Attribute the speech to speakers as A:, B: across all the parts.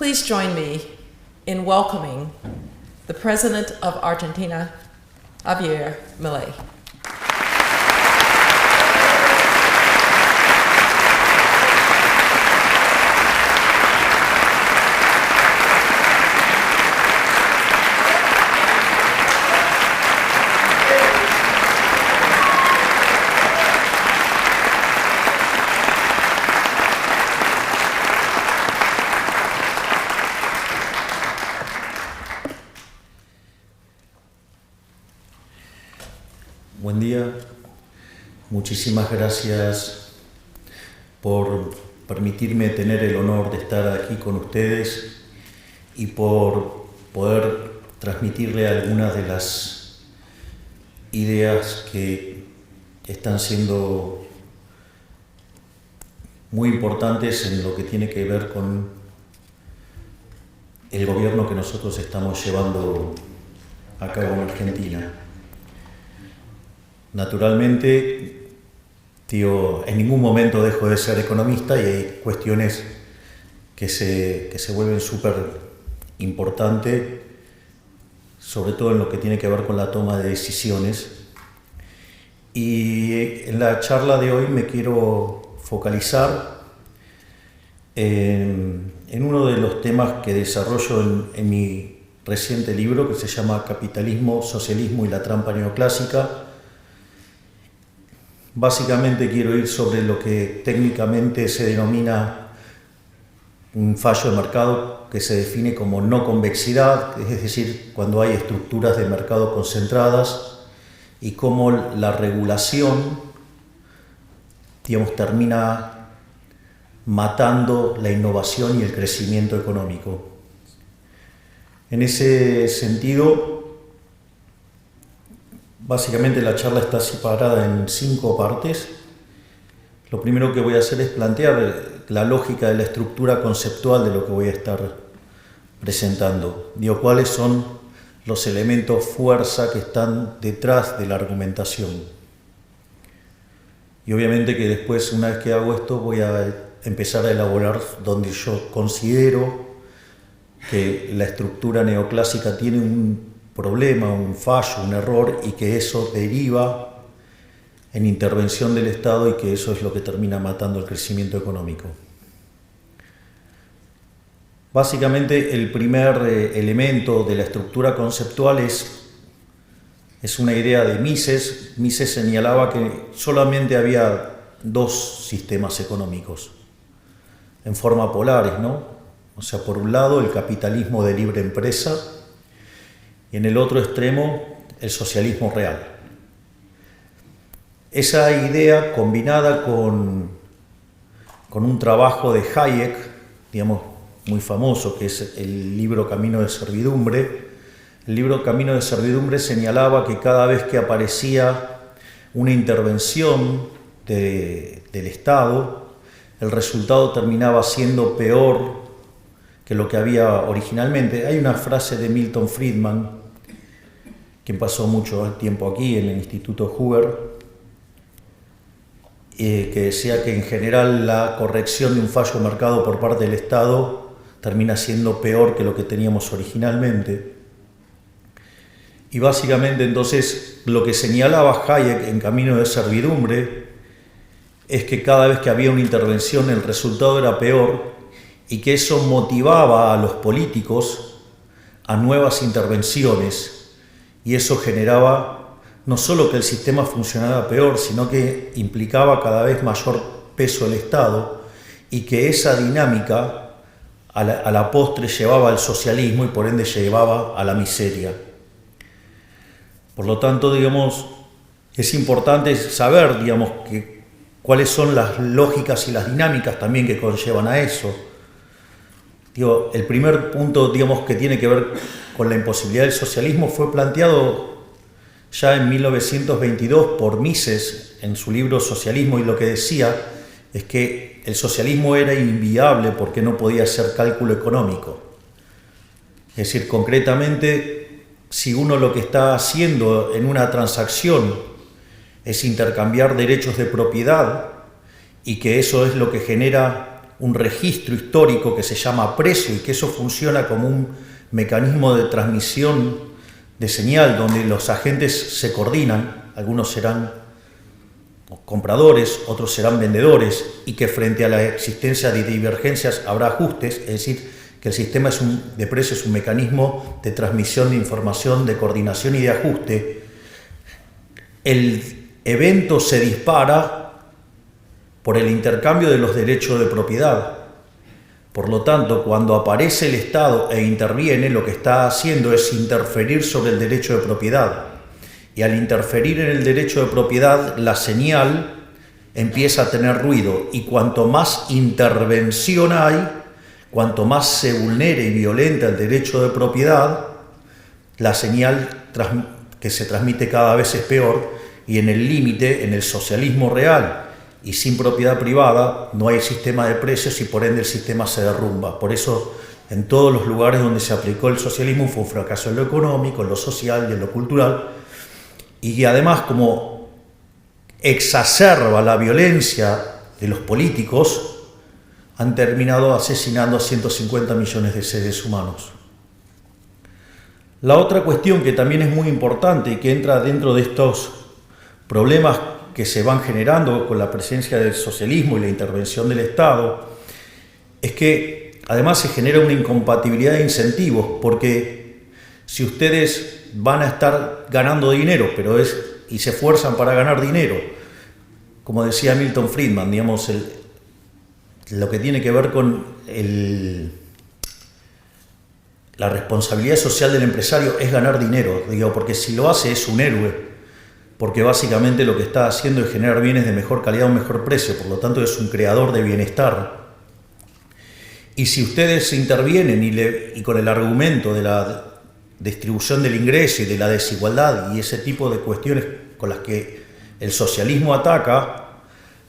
A: Please join me in welcoming the President of Argentina, Javier Milei.
B: Buen día, muchísimas gracias por permitirme tener el honor de estar aquí con ustedes y por poder transmitirle algunas de las ideas que están siendo muy importantes en lo que tiene que ver con el gobierno que nosotros estamos llevando a cabo en Argentina. Naturalmente, en ningún momento dejo de ser economista y hay cuestiones que se vuelven súper importantes, sobre todo en lo que tiene que ver con la toma de decisiones. Y en la charla de hoy me quiero focalizar en uno de los temas que desarrollo en mi reciente libro, que se llama Capitalismo, Socialismo y la Trampa Neoclásica. Básicamente quiero ir sobre lo que técnicamente se denomina un fallo de mercado, que se define como no convexidad, es decir, cuando hay estructuras de mercado concentradas, y cómo la regulación, termina matando la innovación y el crecimiento económico. En ese sentido, básicamente la charla está separada en 5 partes. Lo primero que voy a hacer es plantear la lógica de la estructura conceptual de lo que voy a estar presentando. Digo, cuáles son los elementos fuerza que están detrás de la argumentación. Y obviamente que después, una vez que hago esto, voy a empezar a elaborar donde yo considero que la estructura neoclásica tiene un problema, un fallo, un error, y que eso deriva en intervención del Estado y que eso es lo que termina matando el crecimiento económico. Básicamente, el primer elemento de la estructura conceptual es una idea de Mises. Mises señalaba que solamente había 2 sistemas económicos en forma polares, ¿no? O sea, por un lado el capitalismo de libre empresa, y en el otro extremo, el socialismo real. Esa idea, combinada con un trabajo de Hayek, digamos, muy famoso, que es el libro Camino de Servidumbre. El libro Camino de Servidumbre señalaba que cada vez que aparecía una intervención del Estado, el resultado terminaba siendo peor que lo que había originalmente. Hay una frase de Milton Friedman, quien pasó mucho tiempo aquí en el Instituto Hoover, que decía que en general la corrección de un fallo de mercado por parte del Estado termina siendo peor que lo que teníamos originalmente. Y básicamente entonces lo que señalaba Hayek en Camino de Servidumbre es que cada vez que había una intervención el resultado era peor, y que eso motivaba a los políticos a nuevas intervenciones. Y eso generaba no solo que el sistema funcionara peor, sino que implicaba cada vez mayor peso del Estado, y que esa dinámica a la postre llevaba al socialismo y por ende llevaba a la miseria. Por lo tanto, digamos, es importante saber, digamos, cuáles son las lógicas y las dinámicas también que conllevan a eso. El primer punto, digamos, que tiene que ver con la imposibilidad del socialismo fue planteado ya en 1922 por Mises en su libro Socialismo, y lo que decía es que el socialismo era inviable porque no podía ser cálculo económico. Es decir, concretamente, si uno lo que está haciendo en una transacción es intercambiar derechos de propiedad, y que eso es lo que genera un registro histórico que se llama precio y que eso funciona como un mecanismo de transmisión de señal donde los agentes se coordinan, algunos serán compradores, otros serán vendedores, y que frente a la existencia de divergencias habrá ajustes, es decir, que el sistema de precios es un mecanismo de transmisión de información, de coordinación y de ajuste. El evento se dispara por el intercambio de los derechos de propiedad. Por lo tanto, cuando aparece el Estado e interviene, lo que está haciendo es interferir sobre el derecho de propiedad. Y al interferir en el derecho de propiedad, la señal empieza a tener ruido. Y cuanto más intervención hay, cuanto más se vulnere y violenta el derecho de propiedad, la señal que se transmite cada vez es peor. Y en el límite, en el socialismo real y sin propiedad privada, no hay sistema de precios y por ende el sistema se derrumba. Por eso, en todos los lugares donde se aplicó el socialismo fue un fracaso en lo económico, en lo social y en lo cultural. Y además, como exacerba la violencia de los políticos, han terminado asesinando a 150 millones de seres humanos. La otra cuestión que también es muy importante y que entra dentro de estos problemas que se van generando con la presencia del socialismo y la intervención del Estado, es que además se genera una incompatibilidad de incentivos, porque si ustedes van a estar ganando dinero, y se esfuerzan para ganar dinero, como decía Milton Friedman, digamos, lo que tiene que ver con la responsabilidad social del empresario es ganar dinero, porque si lo hace es un héroe, porque básicamente lo que está haciendo es generar bienes de mejor calidad a un mejor precio, por lo tanto es un creador de bienestar. Y si ustedes intervienen y con el argumento de la distribución del ingreso y de la desigualdad y ese tipo de cuestiones con las que el socialismo ataca,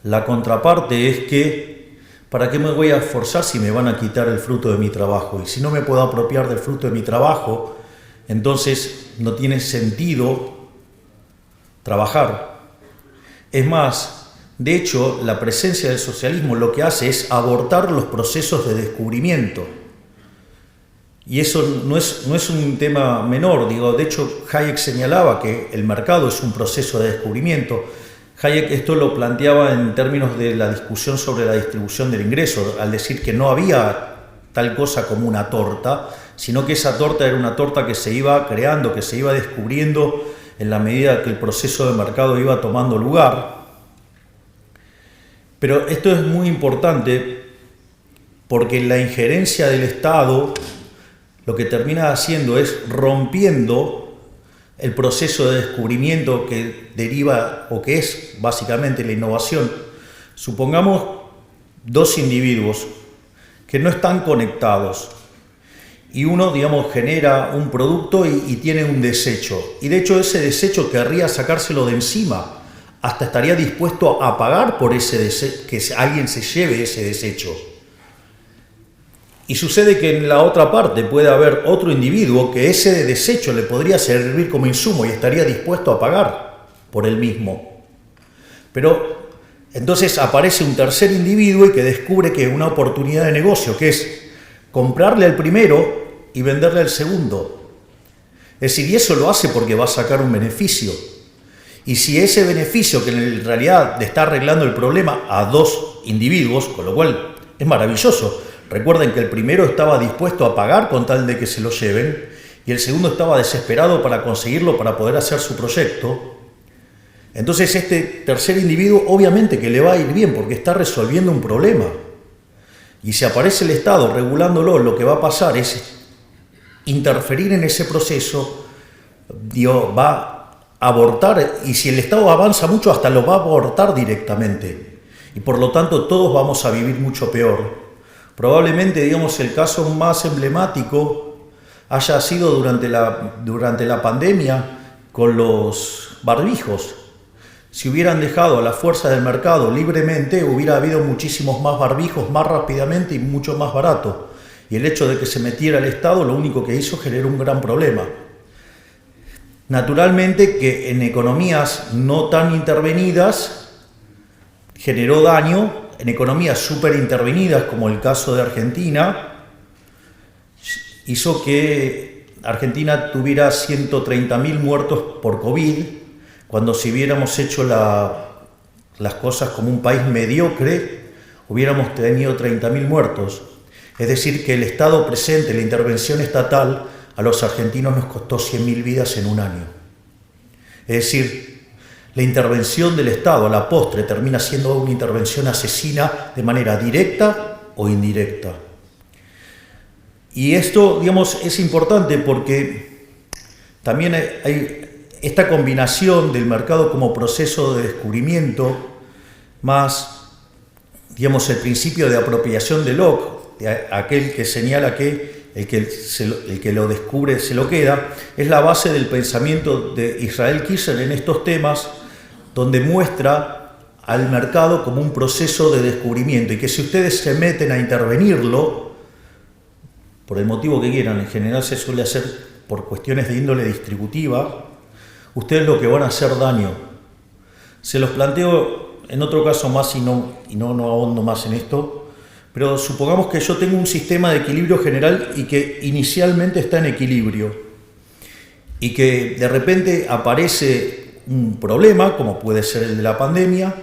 B: la contraparte es que ¿para qué me voy a esforzar si me van a quitar el fruto de mi trabajo? Y si no me puedo apropiar del fruto de mi trabajo, entonces no tiene sentido trabajar. Es más, de hecho, la presencia del socialismo lo que hace es abortar los procesos de descubrimiento. Y eso no es un tema menor. De hecho, Hayek señalaba que el mercado es un proceso de descubrimiento. Hayek esto lo planteaba en términos de la discusión sobre la distribución del ingreso, al decir que no había tal cosa como una torta, sino que esa torta era una torta que se iba creando, que se iba descubriendo en la medida que el proceso de mercado iba tomando lugar. Pero esto es muy importante porque la injerencia del Estado lo que termina haciendo es rompiendo el proceso de descubrimiento que deriva o que es básicamente la innovación. Supongamos dos individuos que no están conectados y uno, genera un producto y tiene un desecho. Y de hecho ese desecho querría sacárselo de encima, hasta estaría dispuesto a pagar por que alguien se lleve ese desecho. Y sucede que en la otra parte puede haber otro individuo que ese desecho le podría servir como insumo y estaría dispuesto a pagar por él mismo. Pero entonces aparece un tercer individuo y que descubre que es una oportunidad de negocio, que es comprarle al primero y venderle al segundo. Es decir, y eso lo hace porque va a sacar un beneficio. Y si ese beneficio, que en realidad le está arreglando el problema a dos individuos, con lo cual es maravilloso. Recuerden que el primero estaba dispuesto a pagar con tal de que se lo lleven y el segundo estaba desesperado para conseguirlo para poder hacer su proyecto. Entonces este tercer individuo obviamente que le va a ir bien porque está resolviendo un problema. Y si aparece el Estado regulándolo, lo que va a pasar es interferir en ese proceso, va a abortar, y si el Estado avanza mucho hasta lo va a abortar directamente. Y por lo tanto todos vamos a vivir mucho peor. Probablemente, el caso más emblemático haya sido durante la pandemia con los barbijos. Si hubieran dejado a las fuerzas del mercado libremente, hubiera habido muchísimos más barbijos más rápidamente y mucho más barato. Y el hecho de que se metiera el Estado lo único que hizo generó un gran problema. Naturalmente que en economías no tan intervenidas generó daño en economías súper intervenidas, como el caso de Argentina, hizo que Argentina tuviera 130.000 muertos por COVID, cuando si hubiéramos hecho las cosas como un país mediocre, hubiéramos tenido 30.000 muertos. Es decir, que el Estado presente, la intervención estatal, a los argentinos nos costó 100.000 vidas en un año. Es decir, la intervención del Estado a la postre termina siendo una intervención asesina de manera directa o indirecta. Y esto, digamos, es importante porque también hay esta combinación del mercado como proceso de descubrimiento más, digamos, el principio de apropiación de Locke, aquel que señala que el que lo descubre se lo queda, es la base del pensamiento de Israel Kirzler en estos temas, donde muestra al mercado como un proceso de descubrimiento y que si ustedes se meten a intervenirlo, por el motivo que quieran, en general se suele hacer por cuestiones de índole distributiva, ustedes lo que van a hacer daño. Se los planteo en otro caso más y no ahondo más en esto, pero supongamos que yo tengo un sistema de equilibrio general y que inicialmente está en equilibrio y que de repente aparece un problema, como puede ser el de la pandemia,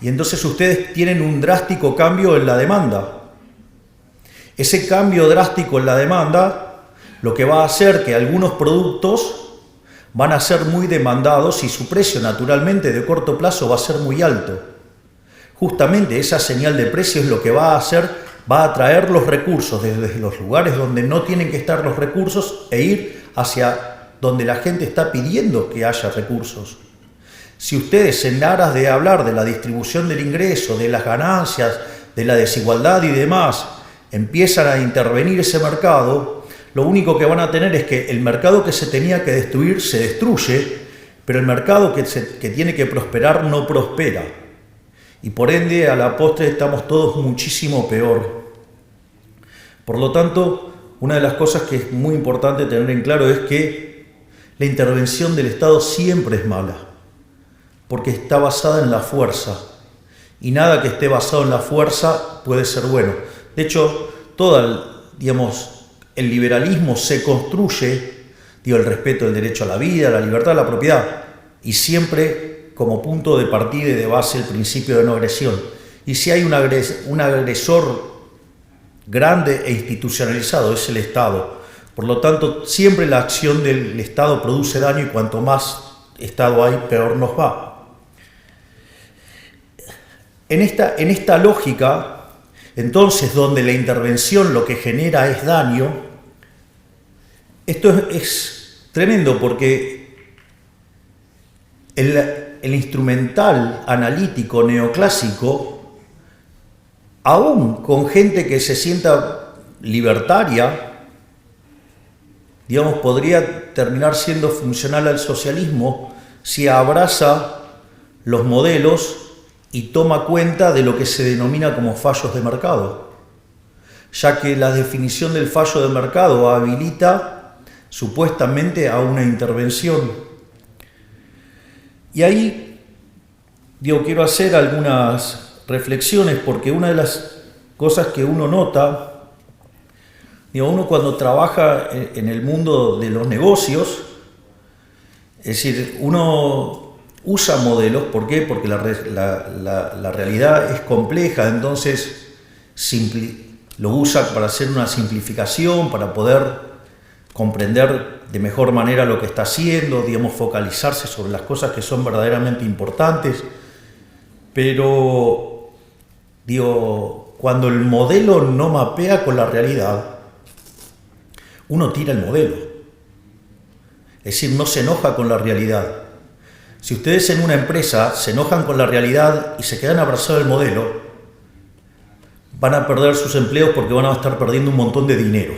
B: y entonces ustedes tienen un drástico cambio en la demanda. Ese cambio drástico en la demanda lo que va a hacer que algunos productos van a ser muy demandados y su precio naturalmente de corto plazo va a ser muy alto. Justamente esa señal de precio es lo que va a hacer, va a atraer los recursos desde los lugares donde no tienen que estar los recursos e ir hacia donde la gente está pidiendo que haya recursos. Si ustedes, en aras de hablar de la distribución del ingreso, de las ganancias, de la desigualdad y demás, empiezan a intervenir ese mercado, lo único que van a tener es que el mercado que se tenía que destruir se destruye, pero el mercado que tiene que prosperar no prospera. Y por ende, a la postre estamos todos muchísimo peor. Por lo tanto, una de las cosas que es muy importante tener en claro es que la intervención del Estado siempre es mala, porque está basada en la fuerza. Y nada que esté basado en la fuerza puede ser bueno. De hecho, el liberalismo se construye, el respeto del derecho a la vida, a la libertad, a la propiedad, y siempre como punto de partida y de base el principio de no agresión. Y si hay un agresor grande e institucionalizado, es el Estado. Por lo tanto, siempre la acción del Estado produce daño y cuanto más Estado hay, peor nos va. En esta lógica, entonces, donde la intervención lo que genera es daño, esto es tremendo porque el instrumental analítico neoclásico, aún con gente que se sienta libertaria, podría terminar siendo funcional al socialismo si abraza los modelos y toma cuenta de lo que se denomina como fallos de mercado, ya que la definición del fallo de mercado habilita supuestamente a una intervención. Y ahí, quiero hacer algunas reflexiones, porque una de las cosas que uno nota, uno cuando trabaja en el mundo de los negocios, es decir, uno usa modelos. ¿Por qué? Porque la realidad es compleja, entonces lo usa para hacer una simplificación, para poder comprender de mejor manera lo que está haciendo, focalizarse sobre las cosas que son verdaderamente importantes. Pero, cuando el modelo no mapea con la realidad, uno tira el modelo. Es decir, no se enoja con la realidad. Si ustedes en una empresa se enojan con la realidad y se quedan abrazados al modelo, van a perder sus empleos porque van a estar perdiendo un montón de dinero.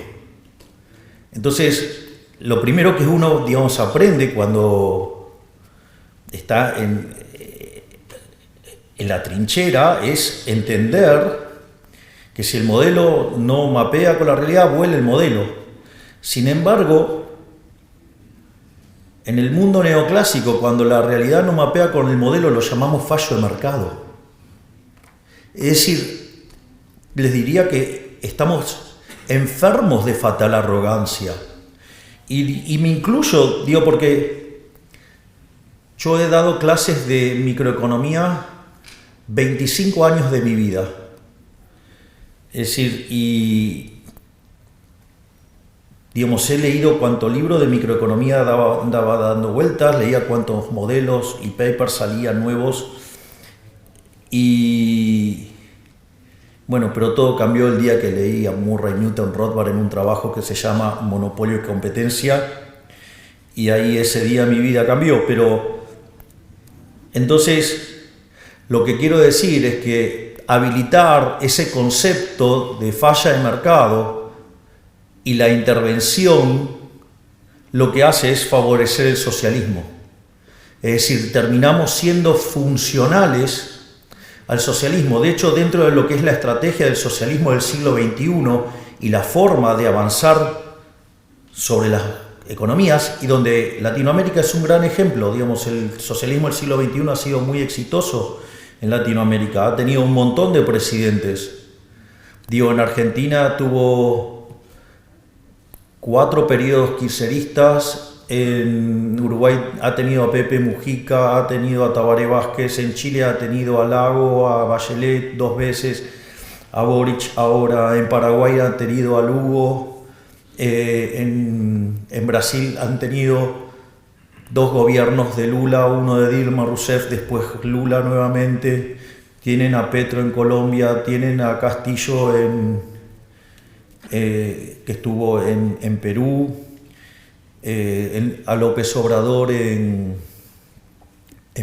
B: Entonces, lo primero que uno, aprende cuando está en la trinchera es entender que si el modelo no mapea con la realidad, vuela el modelo. Sin embargo, en el mundo neoclásico, cuando la realidad no mapea con el modelo, lo llamamos fallo de mercado. Es decir, les diría que estamos enfermos de fatal arrogancia. Y me incluyo, digo, porque yo he dado clases de microeconomía 25 años de mi vida. Es decir, y digamos, he leído cuánto libro de microeconomía andaba dando vueltas, leía cuántos modelos y papers salían nuevos. Y bueno, pero todo cambió el día que leí a Murray Newton Rothbard en un trabajo que se llama Monopolio y Competencia, y ahí ese día mi vida cambió. Pero entonces lo que quiero decir es que habilitar ese concepto de falla de mercado y la intervención lo que hace es favorecer el socialismo. Es decir, terminamos siendo funcionales al socialismo. De hecho, dentro de lo que es la estrategia del socialismo del siglo XXI y la forma de avanzar sobre las economías, y donde Latinoamérica es un gran ejemplo, digamos, el socialismo del siglo XXI ha sido muy exitoso en Latinoamérica, ha tenido un montón de presidentes. Digo, en Argentina tuvo 4 periodos kirchneristas, en Uruguay ha tenido a Pepe Mujica, ha tenido a Tabaré Vázquez, en Chile ha tenido a Lago, a Bachelet 2 veces, a Boric ahora, en Paraguay han tenido a Lugo, en Brasil han tenido 2 gobiernos de Lula, uno de Dilma Rousseff, después Lula nuevamente, tienen a Petro en Colombia, tienen a Castillo que estuvo en Perú, a López Obrador en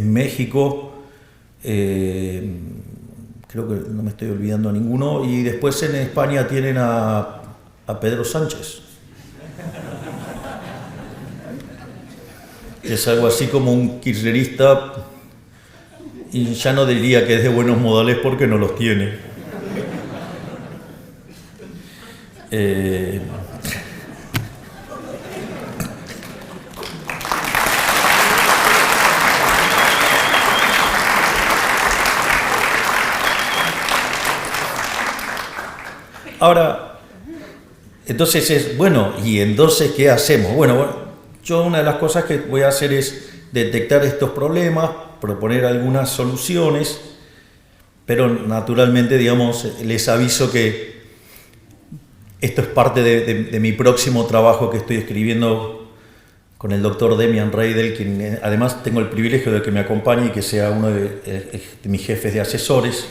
B: México, creo que no me estoy olvidando a ninguno, y después en España tienen a Pedro Sánchez, que es algo así como un kirchnerista, y ya no diría que es de buenos modales porque no los tiene. Ahora, entonces es, bueno, ¿y entonces qué hacemos? Bueno, yo una de las cosas que voy a hacer es detectar estos problemas, proponer algunas soluciones, pero naturalmente, digamos, les aviso que esto es parte de mi próximo trabajo que estoy escribiendo con el doctor Demian Reidel, quien además tengo el privilegio de que me acompañe y que sea uno de mis jefes de asesores.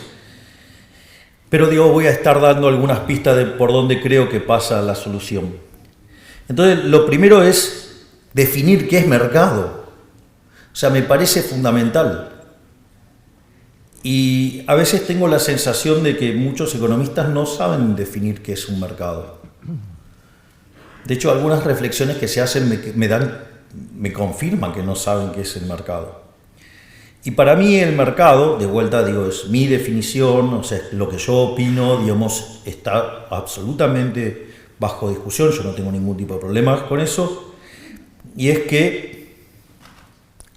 B: Pero digo, voy a estar dando algunas pistas de por dónde creo que pasa la solución. Entonces, lo primero es definir qué es mercado. O sea, me parece fundamental. Y a veces tengo la sensación de que muchos economistas no saben definir qué es un mercado. De hecho, algunas reflexiones que se hacen me confirman que no saben qué es el mercado. Y para mí el mercado, de vuelta digo, es mi definición, o sea, lo que yo opino, digamos, está absolutamente bajo discusión, yo no tengo ningún tipo de problema con eso, y es que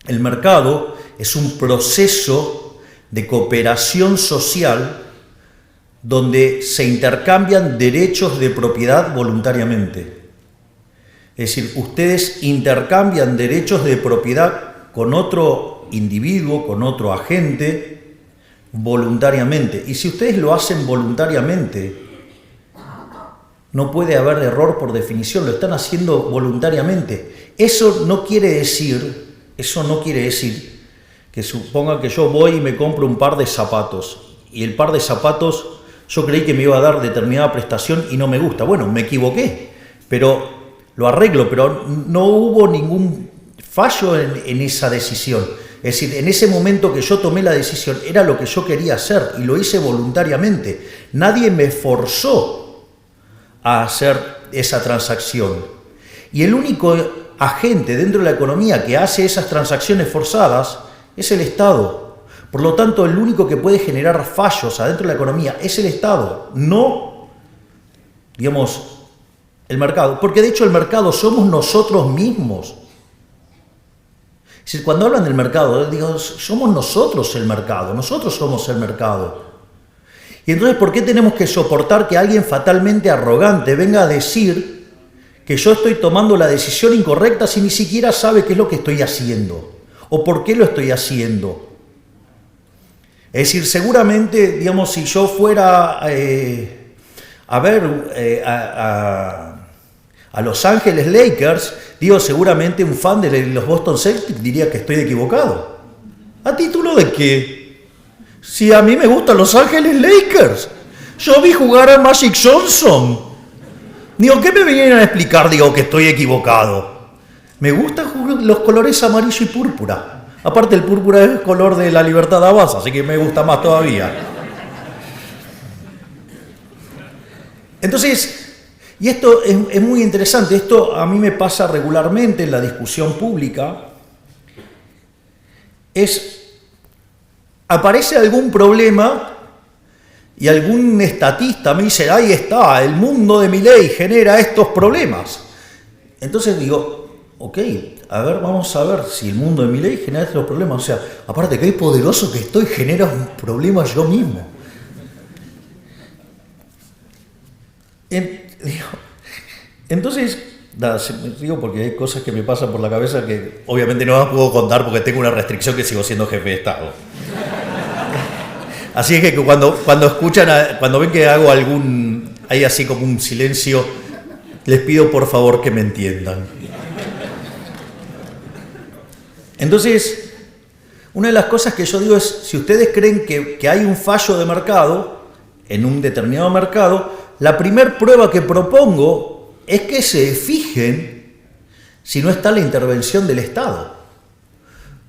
B: el mercado es un proceso de cooperación social donde se intercambian derechos de propiedad voluntariamente. Es decir, ustedes intercambian derechos de propiedad con otro individuo, con otro agente, voluntariamente. Y si ustedes lo hacen voluntariamente, no puede haber error por definición, lo están haciendo voluntariamente. Eso no quiere decir que supongan que yo voy y me compro un par de zapatos, y el par de zapatos yo creí que me iba a dar determinada prestación y no me gusta. Bueno, me equivoqué, pero lo arreglo, pero no hubo ningún fallo en esa decisión. Es decir, en ese momento que yo tomé la decisión era lo que yo quería hacer y lo hice voluntariamente. Nadie me forzó a hacer esa transacción. Y el único agente dentro de la economía que hace esas transacciones forzadas es el Estado. Por lo tanto, el único que puede generar fallos adentro de la economía es el Estado, no, digamos, el mercado. Porque de hecho el mercado somos nosotros mismos. Es decir, cuando hablan del mercado, digo, somos nosotros el mercado, nosotros somos el mercado. Y entonces, ¿por qué tenemos que soportar que alguien fatalmente arrogante venga a decir que yo estoy tomando la decisión incorrecta si ni siquiera sabe qué es lo que estoy haciendo o por qué lo estoy haciendo? Es decir, seguramente, digamos, si yo fuera a ver a Los Ángeles Lakers, digo, seguramente un fan de los Boston Celtics diría que estoy equivocado. ¿A título de qué? Si a mí me gustan Los Ángeles Lakers. Yo vi jugar a Magic Johnson. Digo, ¿qué me vinieron a explicar? Digo, que estoy equivocado. Me gustan los colores amarillo y púrpura. Aparte, el púrpura es el color de la libertad de Abbas, así que me gusta más todavía. Entonces, y esto es muy interesante, esto a mí me pasa regularmente en la discusión pública, aparece algún problema y algún estatista me dice, ahí está, el mundo de Milei genera estos problemas. Entonces digo, ok, a ver, vamos a ver si el mundo de Milei genera estos problemas. O sea, aparte que es poderoso que estoy, genera un problema yo mismo. Entonces, nada, digo porque hay cosas que me pasan por la cabeza que obviamente no las puedo contar porque tengo una restricción que sigo siendo jefe de Estado. Así es que cuando escuchan, cuando ven que hago hay así como un silencio, les pido por favor que me entiendan. Entonces, una de las cosas que yo digo es, si ustedes creen que hay un fallo de mercado, en un determinado mercado, la primer prueba que propongo es que se fijen si no está la intervención del Estado.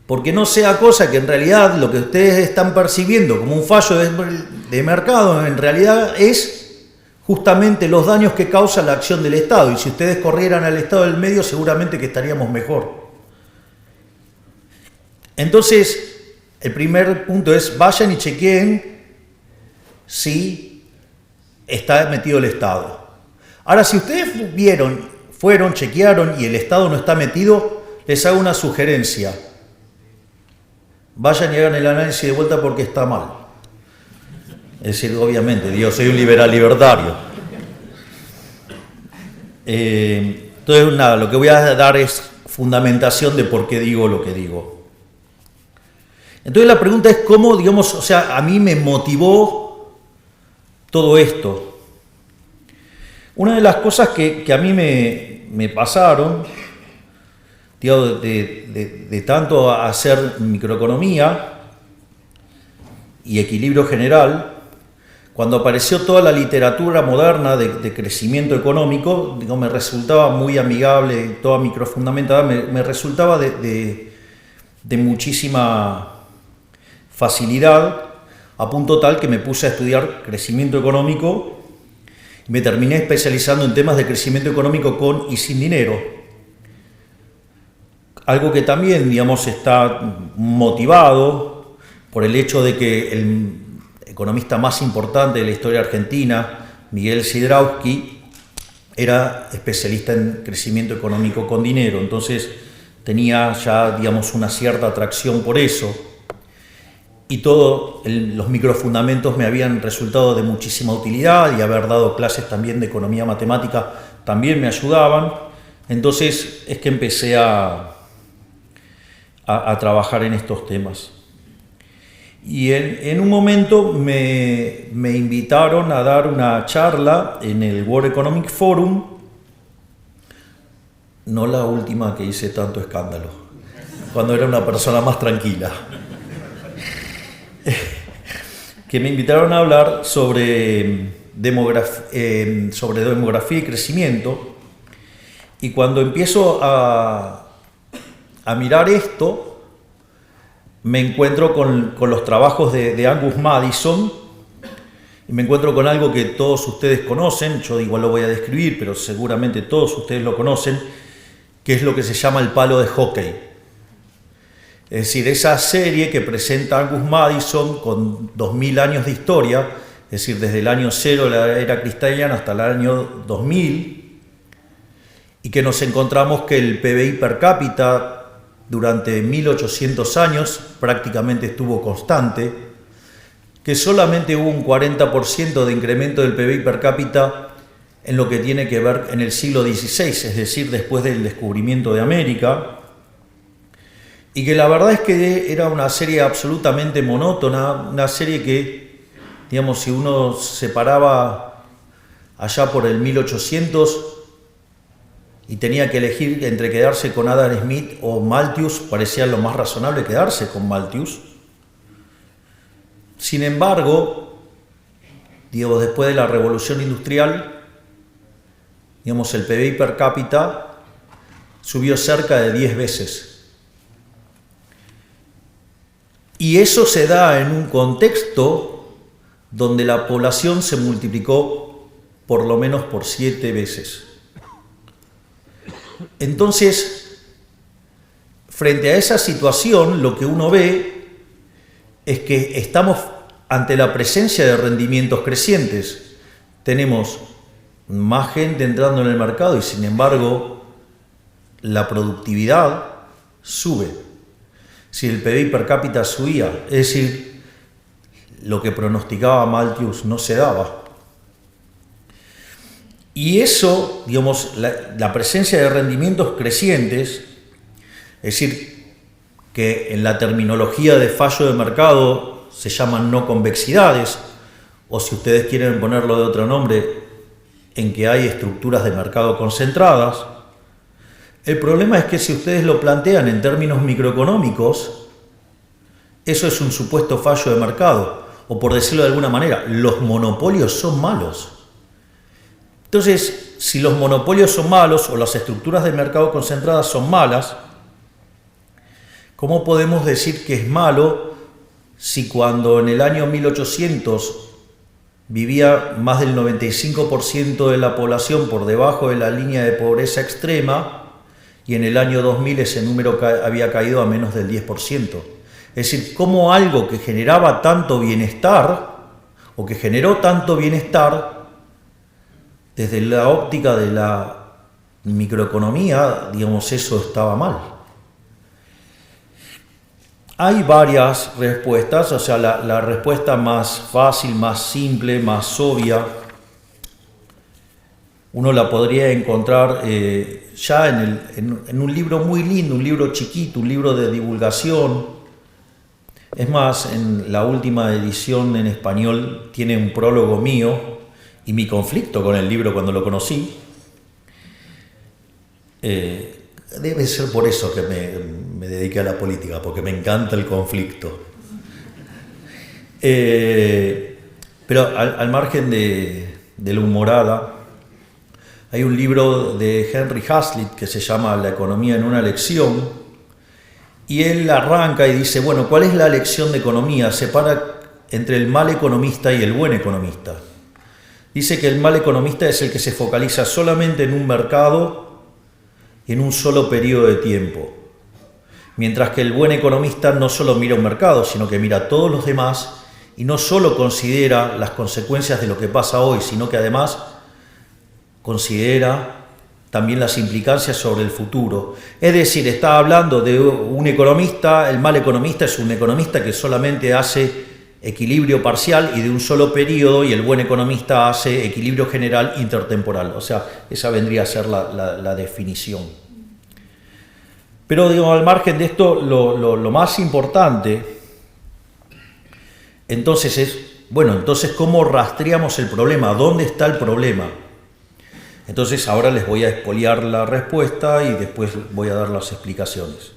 B: Porque no sea cosa que en realidad lo que ustedes están percibiendo como un fallo de mercado, en realidad es justamente los daños que causa la acción del Estado. Y si ustedes corrieran al Estado del medio, seguramente que estaríamos mejor. Entonces, el primer punto es, vayan y chequeen si está metido el Estado. Ahora, si ustedes fueron, chequearon y el Estado no está metido, les hago una sugerencia. Vayan y hagan el análisis de vuelta porque está mal. Es decir, obviamente, yo soy un liberal libertario. Entonces, nada, lo que voy a dar es fundamentación de por qué digo lo que digo. Entonces la pregunta es cómo, digamos, o sea, a mí me motivó todo esto. Una de las cosas que a mí me pasaron, digamos, de tanto hacer microeconomía y equilibrio general, cuando apareció toda la literatura moderna de crecimiento económico, digo, me resultaba muy amigable, toda microfundamentada, me resultaba de muchísima facilidad, a punto tal que me puse a estudiar crecimiento económico y me terminé especializando en temas de crecimiento económico con y sin dinero. Algo que también, digamos, está motivado por el hecho de que el economista más importante de la historia argentina, Miguel Sidrowski, era especialista en crecimiento económico con dinero. Entonces tenía ya, digamos, una cierta atracción por eso. Y los microfundamentos me habían resultado de muchísima utilidad y haber dado clases también de economía matemática también me ayudaban. Entonces es que empecé a trabajar en estos temas. Y en un momento me invitaron a dar una charla en el World Economic Forum, no la última que hice tanto escándalo, cuando era una persona más tranquila. Que me invitaron a hablar sobre demografía y crecimiento, y cuando empiezo a mirar esto, me encuentro con los trabajos de Angus Maddison, y me encuentro con algo que todos ustedes conocen, yo igual lo voy a describir, pero seguramente todos ustedes lo conocen, que es lo que se llama el palo de hockey. Es decir, esa serie que presenta Angus Maddison con 2000 años de historia, es decir, desde el año 0 de la era cristiana hasta el año 2000, y que nos encontramos que el PBI per cápita durante 1800 años prácticamente estuvo constante, que solamente hubo un 40% de incremento del PBI per cápita en lo que tiene que ver en el siglo XVI, es decir, después del descubrimiento de América, y que la verdad es que era una serie absolutamente monótona, una serie que, digamos, si uno se paraba allá por el 1800 y tenía que elegir entre quedarse con Adam Smith o Malthus, parecía lo más razonable quedarse con Malthus. Sin embargo, digamos, después de la Revolución Industrial, digamos, el PBI per cápita subió cerca de 10 veces. Y eso se da en un contexto donde la población se multiplicó por lo menos por 7 veces. Entonces, frente a esa situación, lo que uno ve es que estamos ante la presencia de rendimientos crecientes. Tenemos más gente entrando en el mercado y, sin embargo, la productividad sube. Si el PBI per cápita subía, es decir, lo que pronosticaba Malthus no se daba. Y eso, digamos, la presencia de rendimientos crecientes, es decir, que en la terminología de fallo de mercado se llaman no convexidades, o si ustedes quieren ponerlo de otro nombre, en que hay estructuras de mercado concentradas. El problema es que si ustedes lo plantean en términos microeconómicos, eso es un supuesto fallo de mercado, o por decirlo de alguna manera, los monopolios son malos. Entonces, si los monopolios son malos o las estructuras de mercado concentradas son malas, ¿cómo podemos decir que es malo si cuando en el año 1800 vivía más del 95% de la población por debajo de la línea de pobreza extrema y en el año 2000 ese número había caído a menos del 10%? Es decir, cómo algo que generaba tanto bienestar o que generó tanto bienestar desde la óptica de la microeconomía, digamos, eso estaba mal. Hay varias respuestas, o sea, la respuesta más fácil, más simple, más obvia, uno la podría encontrar ya en un libro muy lindo, un libro chiquito, un libro de divulgación. Es más, en la última edición en español tiene un prólogo mío y mi conflicto con el libro cuando lo conocí. Debe ser por eso que me dediqué a la política, porque me encanta el conflicto. Pero al margen de la humorada, hay un libro de Henry Hazlitt que se llama La economía en una lección, y él arranca y dice, bueno, ¿cuál es la lección de economía? Separa entre el mal economista y el buen economista. Dice que el mal economista es el que se focaliza solamente en un mercado y en un solo periodo de tiempo, mientras que el buen economista no solo mira un mercado, sino que mira a todos los demás y no solo considera las consecuencias de lo que pasa hoy, sino que además considera también las implicancias sobre el futuro. Es decir, está hablando de un economista, el mal economista es un economista que solamente hace equilibrio parcial y de un solo periodo, y el buen economista hace equilibrio general intertemporal. O sea, esa vendría a ser la definición. Pero digo, al margen de esto, lo más importante entonces es, bueno, entonces ¿cómo rastreamos el problema? ¿Dónde está el problema? Entonces ahora les voy a expoliar la respuesta y después voy a dar las explicaciones.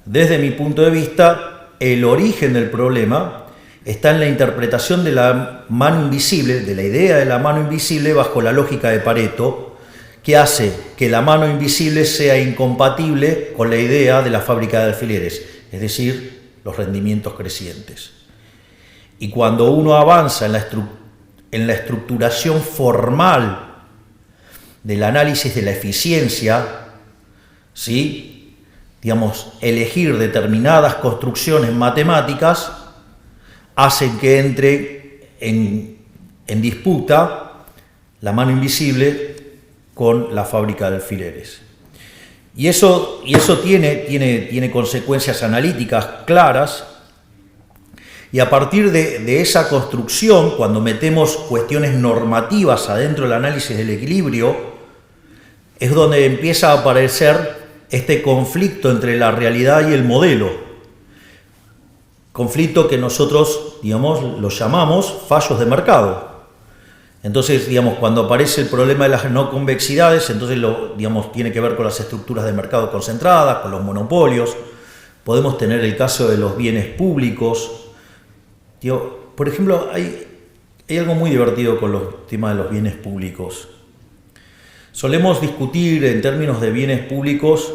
B: Desde mi punto de vista, el origen del problema está en la interpretación de la mano invisible, de la idea de la mano invisible bajo la lógica de Pareto, que hace que la mano invisible sea incompatible con la idea de la fábrica de alfileres, es decir, los rendimientos crecientes. Y cuando uno avanza en la estructuración formal del análisis de la eficiencia, ¿sí? Digamos, elegir determinadas construcciones matemáticas hacen que entre en disputa la mano invisible con la fábrica de alfileres. Y eso tiene consecuencias analíticas claras, Y a partir de esa construcción, cuando metemos cuestiones normativas adentro del análisis del equilibrio, es donde empieza a aparecer este conflicto entre la realidad y el modelo. Conflicto que nosotros, digamos, lo llamamos fallos de mercado. Entonces, digamos, cuando aparece el problema de las no convexidades, entonces digamos, tiene que ver con las estructuras de mercado concentradas, con los monopolios. Podemos tener el caso de los bienes públicos. Por ejemplo, hay algo muy divertido con los temas de los bienes públicos. Solemos discutir en términos de bienes públicos,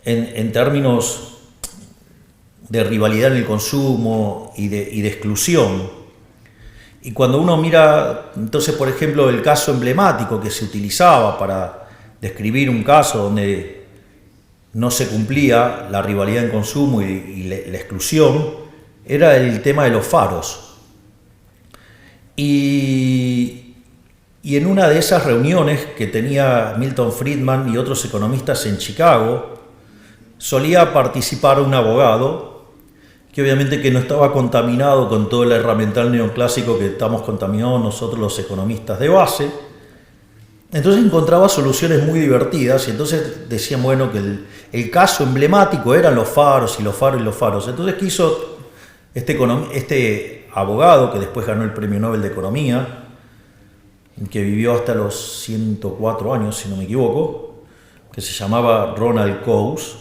B: en términos de rivalidad en el consumo y de exclusión. Y cuando uno mira, entonces, por ejemplo, el caso emblemático que se utilizaba para describir un caso donde no se cumplía la rivalidad en consumo y la exclusión, era el tema de los faros. Y en una de esas reuniones que tenía Milton Friedman y otros economistas en Chicago, solía participar un abogado que obviamente que no estaba contaminado con todo el herramental neoclásico que estamos contaminados nosotros los economistas de base. Entonces encontraba soluciones muy divertidas y entonces decían, bueno, que el caso emblemático eran los faros y los faros y los faros. Entonces quiso este abogado, que después ganó el Premio Nobel de Economía, que vivió hasta los 104 años, si no me equivoco, que se llamaba Ronald Coase.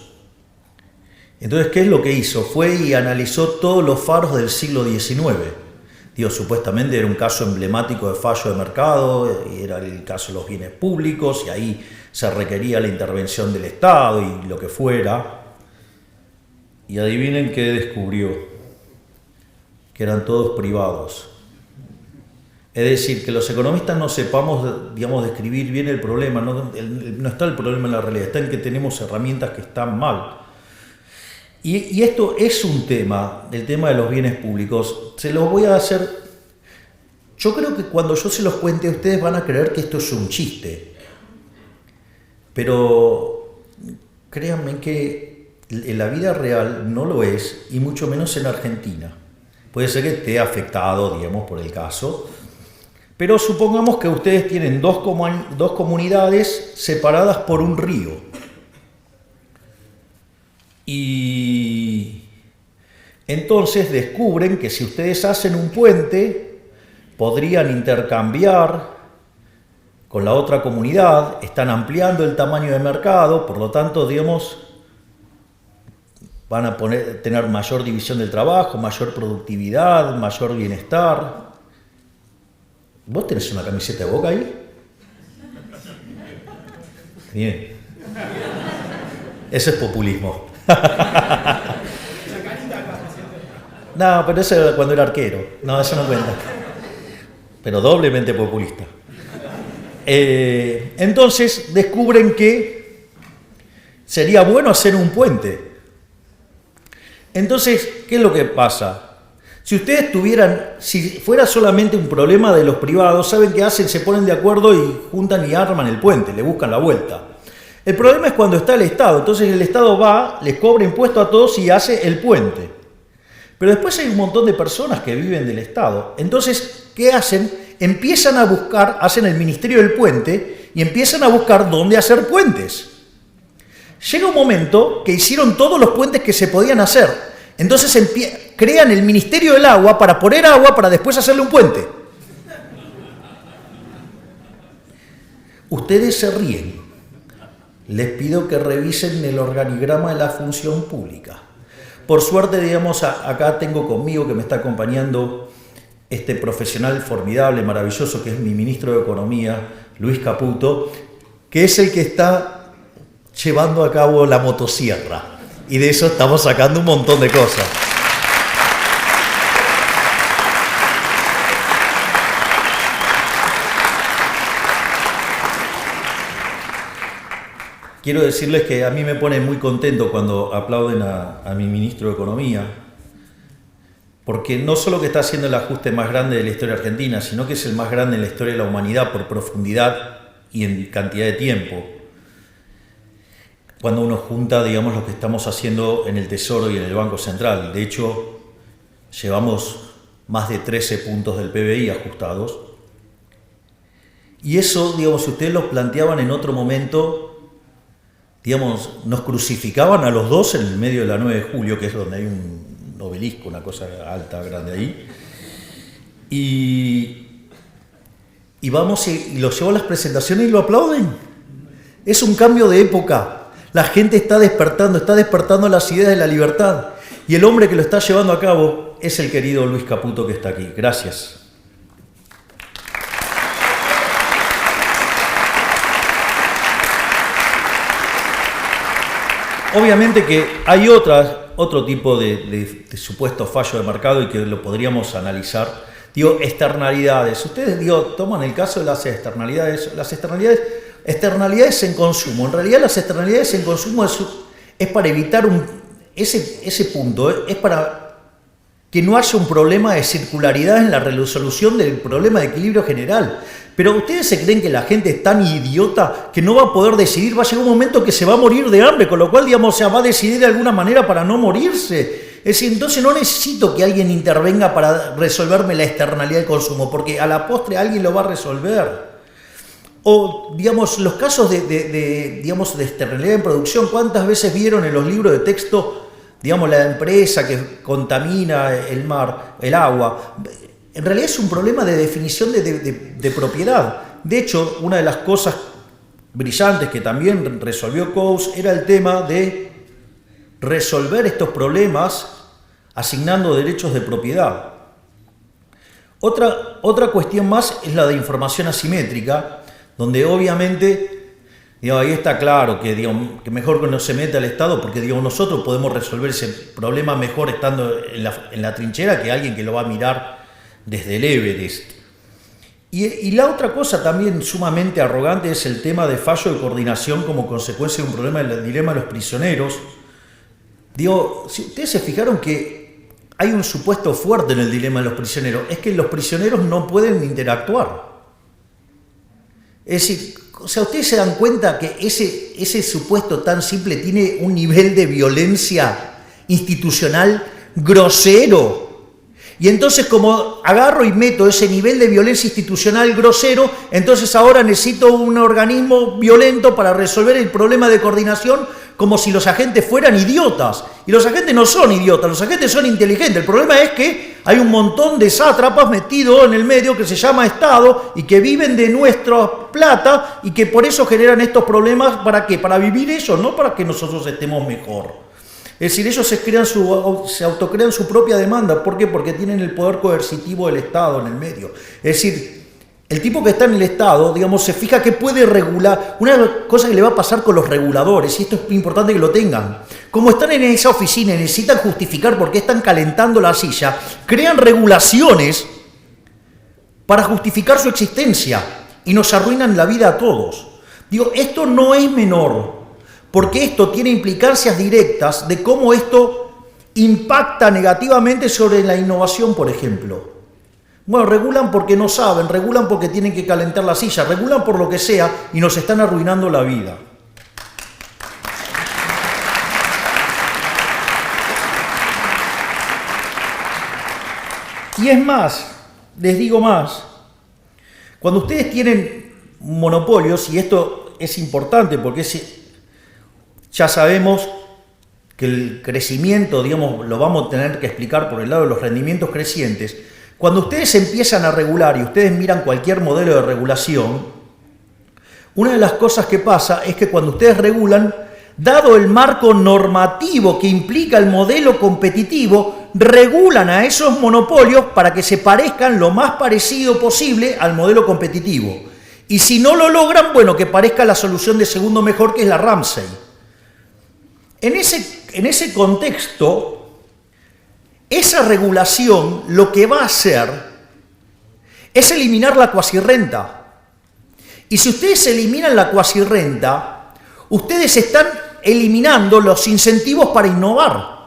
B: Entonces, ¿qué es lo que hizo? Fue y analizó todos los faros del siglo XIX. Supuestamente era un caso emblemático de fallo de mercado, y era el caso de los bienes públicos, y ahí se requería la intervención del Estado y lo que fuera. Y adivinen qué descubrió, que eran todos privados. Es decir, que los economistas no sepamos, digamos, describir bien el problema, no está el problema en la realidad, está en que tenemos herramientas que están mal. Y esto es un tema, el tema de los bienes públicos. Se los voy a hacer. Yo creo que cuando yo se los cuente, ustedes van a creer que esto es un chiste. Pero créanme que en la vida real no lo es, y mucho menos en Argentina. Puede ser que esté afectado, digamos, por el caso. Pero supongamos que ustedes tienen dos comunidades separadas por un río. Y entonces descubren que si ustedes hacen un puente, podrían intercambiar con la otra comunidad, están ampliando el tamaño de mercado, por lo tanto, digamos, van a tener mayor división del trabajo, mayor productividad, mayor bienestar. ¿Vos tenés una camiseta de Boca ahí? Bien. Eso es populismo. No, pero eso era cuando era arquero. No, eso no cuenta. Pero doblemente populista. Entonces descubren que sería bueno hacer un puente. Entonces, ¿qué es lo que pasa? Si fuera solamente un problema de los privados, ¿saben qué hacen? Se ponen de acuerdo y juntan y arman el puente, le buscan la vuelta. El problema es cuando está el Estado, entonces el Estado va, les cobra impuestos a todos y hace el puente. Pero después hay un montón de personas que viven del Estado. Entonces, ¿qué hacen? Empiezan a buscar, hacen el Ministerio del Puente y empiezan a buscar dónde hacer puentes. Llega un momento que hicieron todos los puentes que se podían hacer. Entonces crean el Ministerio del Agua para poner agua para después hacerle un puente. Ustedes se ríen. Les pido que revisen el organigrama de la función pública. Por suerte, digamos, acá tengo conmigo que me está acompañando este profesional formidable, maravilloso, que es mi ministro de Economía, Luis Caputo, que es el que está llevando a cabo la motosierra. Y de eso estamos sacando un montón de cosas. Quiero decirles que a mí me pone muy contento cuando aplauden a mi ministro de Economía, porque no solo que está haciendo el ajuste más grande de la historia argentina, sino que es el más grande en la historia de la humanidad por profundidad y en cantidad de tiempo. Cuando uno junta, digamos, lo que estamos haciendo en el Tesoro y en el Banco Central. De hecho, llevamos más de 13 puntos del PBI ajustados. Y eso, digamos, si ustedes lo planteaban en otro momento, digamos, nos crucificaban a los dos en el medio de la 9 de julio, que es donde hay un obelisco, una cosa alta, grande ahí. Y vamos y lo llevo a las presentaciones y lo aplauden. Es un cambio de época. La gente está despertando las ideas de la libertad. Y el hombre que lo está llevando a cabo es el querido Luis Caputo, que está aquí. Gracias. Obviamente que hay otro tipo de supuesto fallo de mercado y que lo podríamos analizar. Digo, externalidades. Ustedes, toman el caso de las externalidades. Las externalidades en consumo. En realidad las externalidades en consumo es para evitar ese punto, es para que no haya un problema de circularidad en la resolución del problema de equilibrio general. Pero ustedes se creen que la gente es tan idiota que no va a poder decidir, va a llegar un momento que se va a morir de hambre, con lo cual, digamos, va a decidir de alguna manera para no morirse. Es decir, entonces no necesito que alguien intervenga para resolverme la externalidad del consumo, porque a la postre alguien lo va a resolver. O, digamos, los casos de externalidad en producción, ¿cuántas veces vieron en los libros de texto, digamos, la empresa que contamina el mar, el agua? En realidad es un problema de definición de propiedad. De hecho, una de las cosas brillantes que también resolvió Coase era el tema de resolver estos problemas asignando derechos de propiedad. Otra cuestión más es la de información asimétrica, donde obviamente, digamos, ahí está claro que mejor que no se meta el Estado, porque nosotros podemos resolver ese problema mejor estando en la trinchera que alguien que lo va a mirar desde el Everest. Y la otra cosa también sumamente arrogante es el tema de fallo de coordinación como consecuencia de un problema del dilema de los prisioneros. Si ustedes se fijaron que hay un supuesto fuerte en el dilema de los prisioneros, es que los prisioneros no pueden interactuar. Es decir, ustedes se dan cuenta que ese supuesto tan simple tiene un nivel de violencia institucional grosero. Y entonces, como agarro y meto ese nivel de violencia institucional grosero, entonces ahora necesito un organismo violento para resolver el problema de coordinación, como si los agentes fueran idiotas. Y los agentes no son idiotas, los agentes son inteligentes. El problema es que hay un montón de sátrapas metidos en el medio que se llama Estado y que viven de nuestra plata y que por eso generan estos problemas. ¿Para qué? Para vivir ellos, no para que nosotros estemos mejor. Es decir, ellos se autocrean su propia demanda. ¿Por qué? Porque tienen el poder coercitivo del Estado en el medio. Es decir, el tipo que está en el Estado, se fija que puede regular. Una cosa que le va a pasar con los reguladores, y esto es importante que lo tengan. Como están en esa oficina y necesitan justificar por qué están calentando la silla, crean regulaciones para justificar su existencia y nos arruinan la vida a todos. Esto no es menor. Porque esto tiene implicancias directas de cómo esto impacta negativamente sobre la innovación, por ejemplo. Bueno, regulan porque no saben, regulan porque tienen que calentar la silla, regulan por lo que sea y nos están arruinando la vida. Y es más, les digo más, cuando ustedes tienen monopolios, y esto es importante porque ya sabemos que el crecimiento, lo vamos a tener que explicar por el lado de los rendimientos crecientes. Cuando ustedes empiezan a regular y ustedes miran cualquier modelo de regulación, una de las cosas que pasa es que cuando ustedes regulan, dado el marco normativo que implica el modelo competitivo, regulan a esos monopolios para que se parezcan lo más parecido posible al modelo competitivo. Y si no lo logran, bueno, que parezca la solución de segundo mejor, que es la Ramsey. En ese contexto, esa regulación lo que va a hacer es eliminar la cuasirrenta. Y si ustedes eliminan la cuasirrenta, ustedes están eliminando los incentivos para innovar.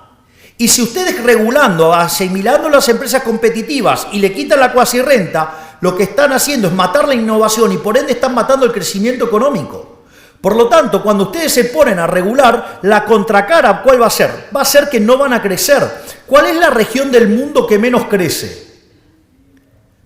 B: Y si ustedes regulando, asimilando las empresas competitivas y le quitan la cuasirrenta, lo que están haciendo es matar la innovación y por ende están matando el crecimiento económico. Por lo tanto, cuando ustedes se ponen a regular, la contracara, ¿cuál va a ser? Va a ser que no van a crecer. ¿Cuál es la región del mundo que menos crece?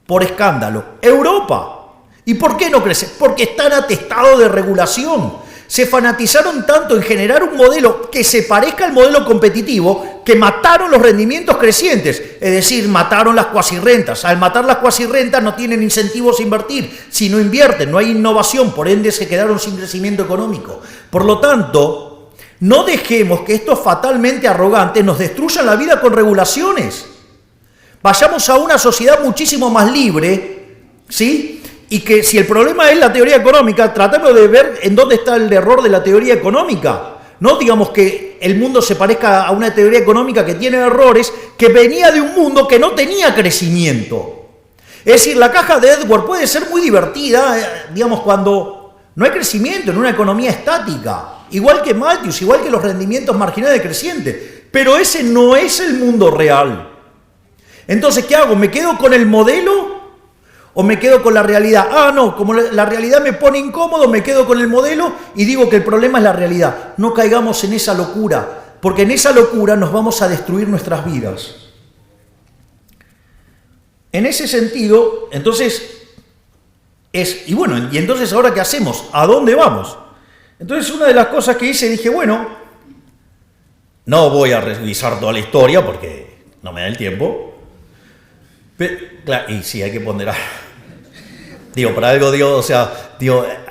B: Por escándalo, Europa. ¿Y por qué no crece? Porque están atestados de regulación. Se fanatizaron tanto en generar un modelo que se parezca al modelo competitivo que mataron los rendimientos crecientes, es decir, mataron las cuasirrentas. Al matar las cuasirrentas no tienen incentivos a invertir. Si no invierten, no hay innovación, por ende se quedaron sin crecimiento económico. Por lo tanto, no dejemos que estos fatalmente arrogantes nos destruyan la vida con regulaciones. Vayamos a una sociedad muchísimo más libre, ¿sí? Y que si el problema es la teoría económica, tratemos de ver en dónde está el error de la teoría económica. No digamos que el mundo se parezca a una teoría económica que tiene errores, que venía de un mundo que no tenía crecimiento. Es decir, la caja de Edward puede ser muy divertida, digamos, cuando no hay crecimiento en una economía estática. Igual que Malthus, igual que los rendimientos marginales crecientes. Pero ese no es el mundo real. Entonces, ¿qué hago? ¿Me quedo con el modelo o me quedo con la realidad? Ah, no, como la realidad me pone incómodo, me quedo con el modelo y digo que el problema es la realidad. No caigamos en esa locura, porque en esa locura nos vamos a destruir nuestras vidas. En ese sentido, entonces, y entonces ahora ¿qué hacemos? ¿A dónde vamos? Entonces una de las cosas que hice, dije, bueno, no voy a revisar toda la historia porque no me da el tiempo. Pero, claro, y sí, hay que ponderar. Para algo,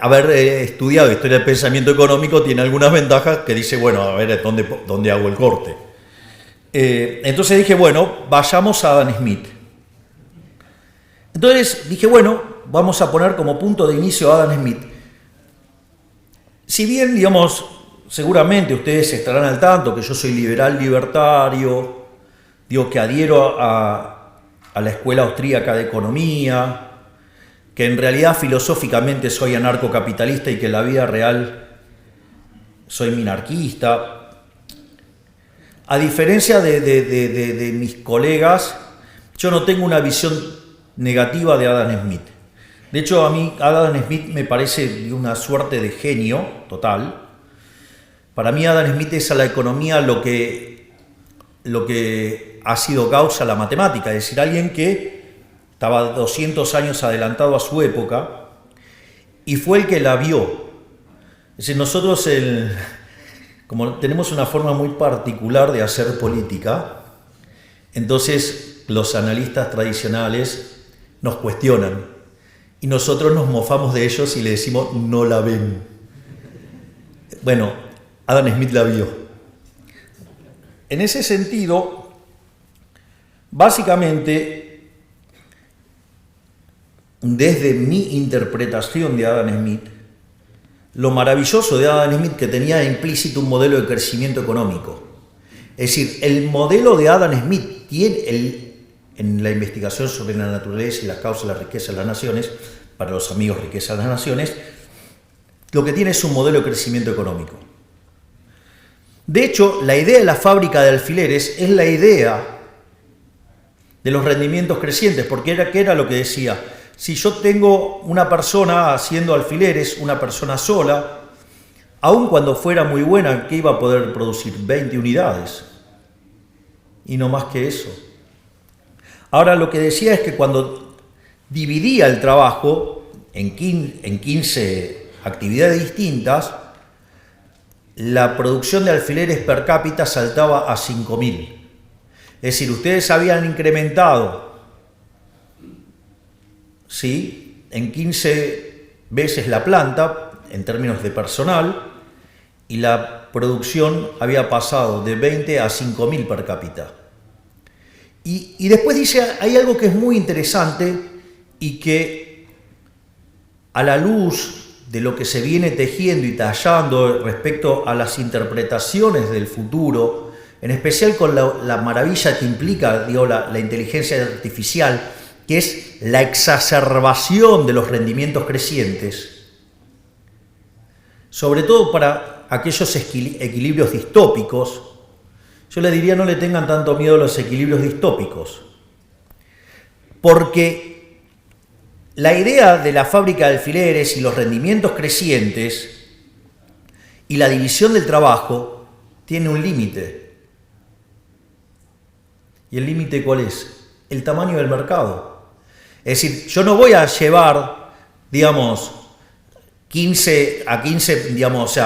B: haber estudiado historia del pensamiento económico tiene algunas ventajas que dice, bueno, a ver, ¿dónde hago el corte? Entonces dije, bueno, vayamos a Adam Smith. Entonces dije, bueno, vamos a poner como punto de inicio a Adam Smith. Si bien, seguramente ustedes estarán al tanto que yo soy liberal libertario, que adhiero a la escuela austríaca de economía, que en realidad filosóficamente soy anarcocapitalista y que en la vida real soy minarquista. A diferencia de mis colegas, yo no tengo una visión negativa de Adam Smith. De hecho, a mí Adam Smith me parece una suerte de genio total. Para mí Adam Smith es a la economía lo que ha sido Gauss a la matemática, es decir, alguien que estaba 200 años adelantado a su época y fue el que la vio. Es decir, nosotros, como tenemos una forma muy particular de hacer política, entonces los analistas tradicionales nos cuestionan y nosotros nos mofamos de ellos y le decimos, no la ven. Bueno, Adam Smith la vio. En ese sentido, básicamente, desde mi interpretación de Adam Smith, lo maravilloso de Adam Smith que tenía implícito un modelo de crecimiento económico. Es decir, el modelo de Adam Smith tiene en la investigación sobre la naturaleza y las causas de la riqueza de las naciones, para los amigos riqueza de las naciones, lo que tiene es un modelo de crecimiento económico. De hecho, la idea de la fábrica de alfileres es la idea de los rendimientos crecientes, porque ¿qué era lo que decía? Si yo tengo una persona haciendo alfileres, una persona sola, aun cuando fuera muy buena, ¿qué iba a poder producir? 20 unidades. Y no más que eso. Ahora, lo que decía es que cuando dividía el trabajo en 15 actividades distintas, la producción de alfileres per cápita saltaba a 5.000. Es decir, ustedes habían incrementado, ¿sí?, en 15 veces la planta en términos de personal y la producción había pasado de 20 a 5.000 per cápita. Y después dice, hay algo que es muy interesante y que a la luz de lo que se viene tejiendo y tallando respecto a las interpretaciones del futuro, en especial con la maravilla que implica, la inteligencia artificial, que es la exacerbación de los rendimientos crecientes, sobre todo para aquellos equilibrios distópicos. Yo les diría, no le tengan tanto miedo a los equilibrios distópicos, porque la idea de la fábrica de alfileres y los rendimientos crecientes y la división del trabajo tiene un límite. ¿Y el límite cuál es? El tamaño del mercado. Es decir, yo no voy a llevar, digamos, 15 digamos,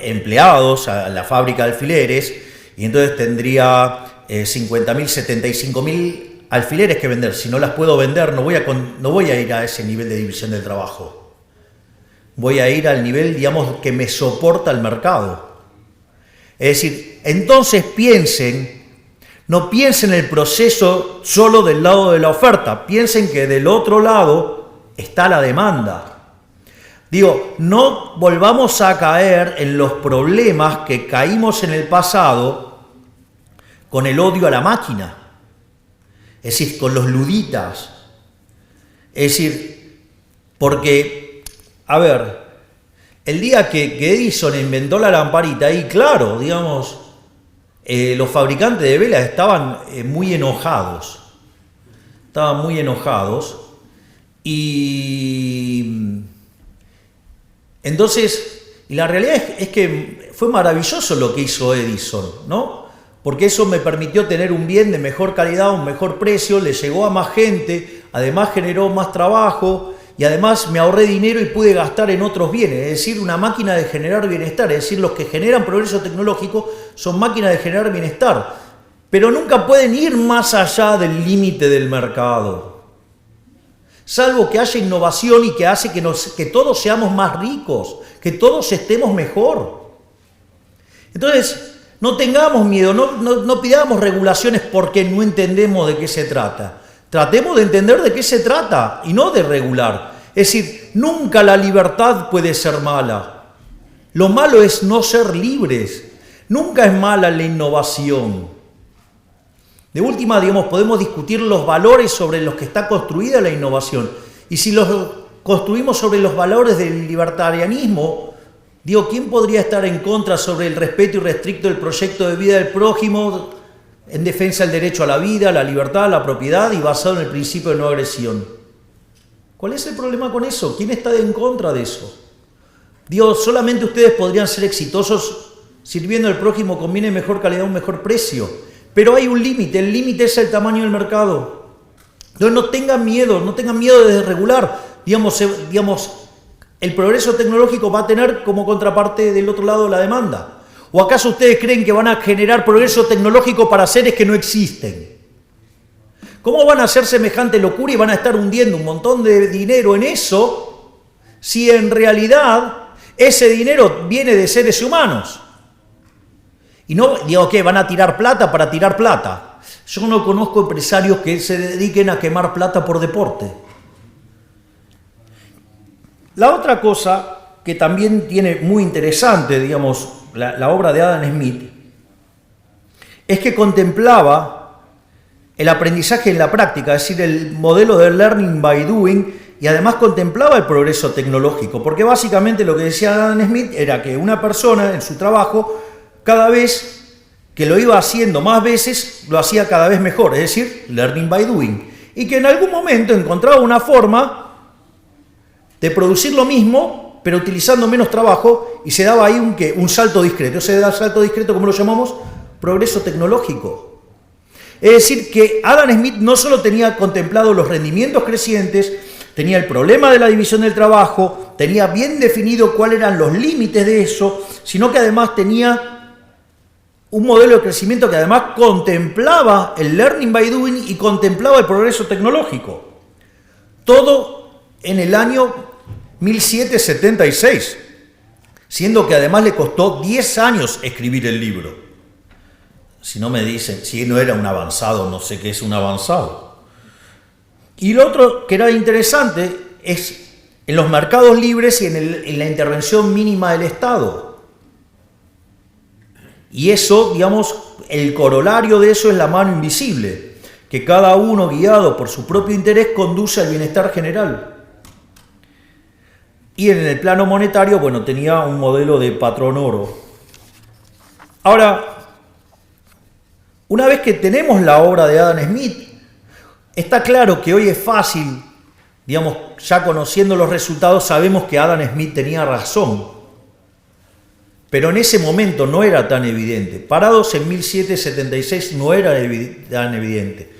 B: empleados a la fábrica de alfileres y entonces tendría 50.000, 75.000 alfileres que vender. Si no las puedo vender, no voy a ir a ese nivel de división del trabajo. Voy a ir al nivel, digamos, que me soporta el mercado. Es decir, entonces no piensen el proceso solo del lado de la oferta, piensen que del otro lado está la demanda. Digo, no volvamos a caer en los problemas que caímos en el pasado con el odio a la máquina, es decir, con los luditas. Es decir, porque, a ver, el día que Edison inventó la lamparita, ahí claro, digamos, los fabricantes de velas estaban muy enojados. Y entonces, la realidad es que fue maravilloso lo que hizo Edison, ¿no? Porque eso me permitió tener un bien de mejor calidad, un mejor precio, le llegó a más gente, además generó más trabajo y además me ahorré dinero y pude gastar en otros bienes. Es decir, una máquina de generar bienestar. Es decir, los que generan progreso tecnológico son máquinas de generar bienestar, pero nunca pueden ir más allá del límite del mercado. Salvo que haya innovación y que hace que todos seamos más ricos, que todos estemos mejor. Entonces, no tengamos miedo, no pidamos regulaciones porque no entendemos de qué se trata. Tratemos de entender de qué se trata y no de regular. Es decir, nunca la libertad puede ser mala. Lo malo es no ser libres. Nunca es mala la innovación. De última, digamos, podemos discutir los valores sobre los que está construida la innovación. Y si los construimos sobre los valores del libertarianismo, digo, ¿quién podría estar en contra sobre el respeto irrestricto del proyecto de vida del prójimo en defensa del derecho a la vida, la libertad, la propiedad y basado en el principio de no agresión? ¿Cuál es el problema con eso? ¿Quién está en contra de eso? Digo, solamente ustedes podrían ser exitosos sirviendo al prójimo con bien de mejor calidad, un mejor precio. Pero hay un límite, el límite es el tamaño del mercado. Entonces no tengan miedo de desregular. Digamos, el progreso tecnológico va a tener como contraparte del otro lado la demanda. ¿O acaso ustedes creen que van a generar progreso tecnológico para seres que no existen? ¿Cómo van a hacer semejante locura y van a estar hundiendo un montón de dinero en eso si en realidad ese dinero viene de seres humanos? Y no digo que van a tirar plata para tirar plata. Yo no conozco empresarios que se dediquen a quemar plata por deporte. La otra cosa que también tiene muy interesante, digamos, la obra de Adam Smith, es que contemplaba el aprendizaje en la práctica, es decir, el modelo de learning by doing, y además contemplaba el progreso tecnológico, porque básicamente lo que decía Adam Smith era que una persona en su trabajo, cada vez que lo iba haciendo más veces, lo hacía cada vez mejor, es decir, learning by doing. Y que en algún momento encontraba una forma de producir lo mismo, pero utilizando menos trabajo, y se daba ahí un salto discreto. Ese salto discreto, ¿cómo lo llamamos? Progreso tecnológico. Es decir, que Adam Smith no solo tenía contemplado los rendimientos crecientes, tenía el problema de la división del trabajo, tenía bien definido cuáles eran los límites de eso, sino que además tenía un modelo de crecimiento que además contemplaba el learning by doing y contemplaba el progreso tecnológico. Todo en el año 1776, siendo que además le costó 10 años escribir el libro. Si no me dicen, si no era un avanzado, no sé qué es un avanzado. Y lo otro que era interesante es en los mercados libres y en la intervención mínima del Estado. Y eso, digamos, el corolario de eso es la mano invisible, que cada uno, guiado por su propio interés, conduce al bienestar general. Y en el plano monetario, bueno, tenía un modelo de patrón oro. Ahora, una vez que tenemos la obra de Adam Smith, está claro que hoy es fácil, digamos, ya conociendo los resultados, sabemos que Adam Smith tenía razón. pero en ese momento no era tan evidente. Parados en 1776 no era tan evidente.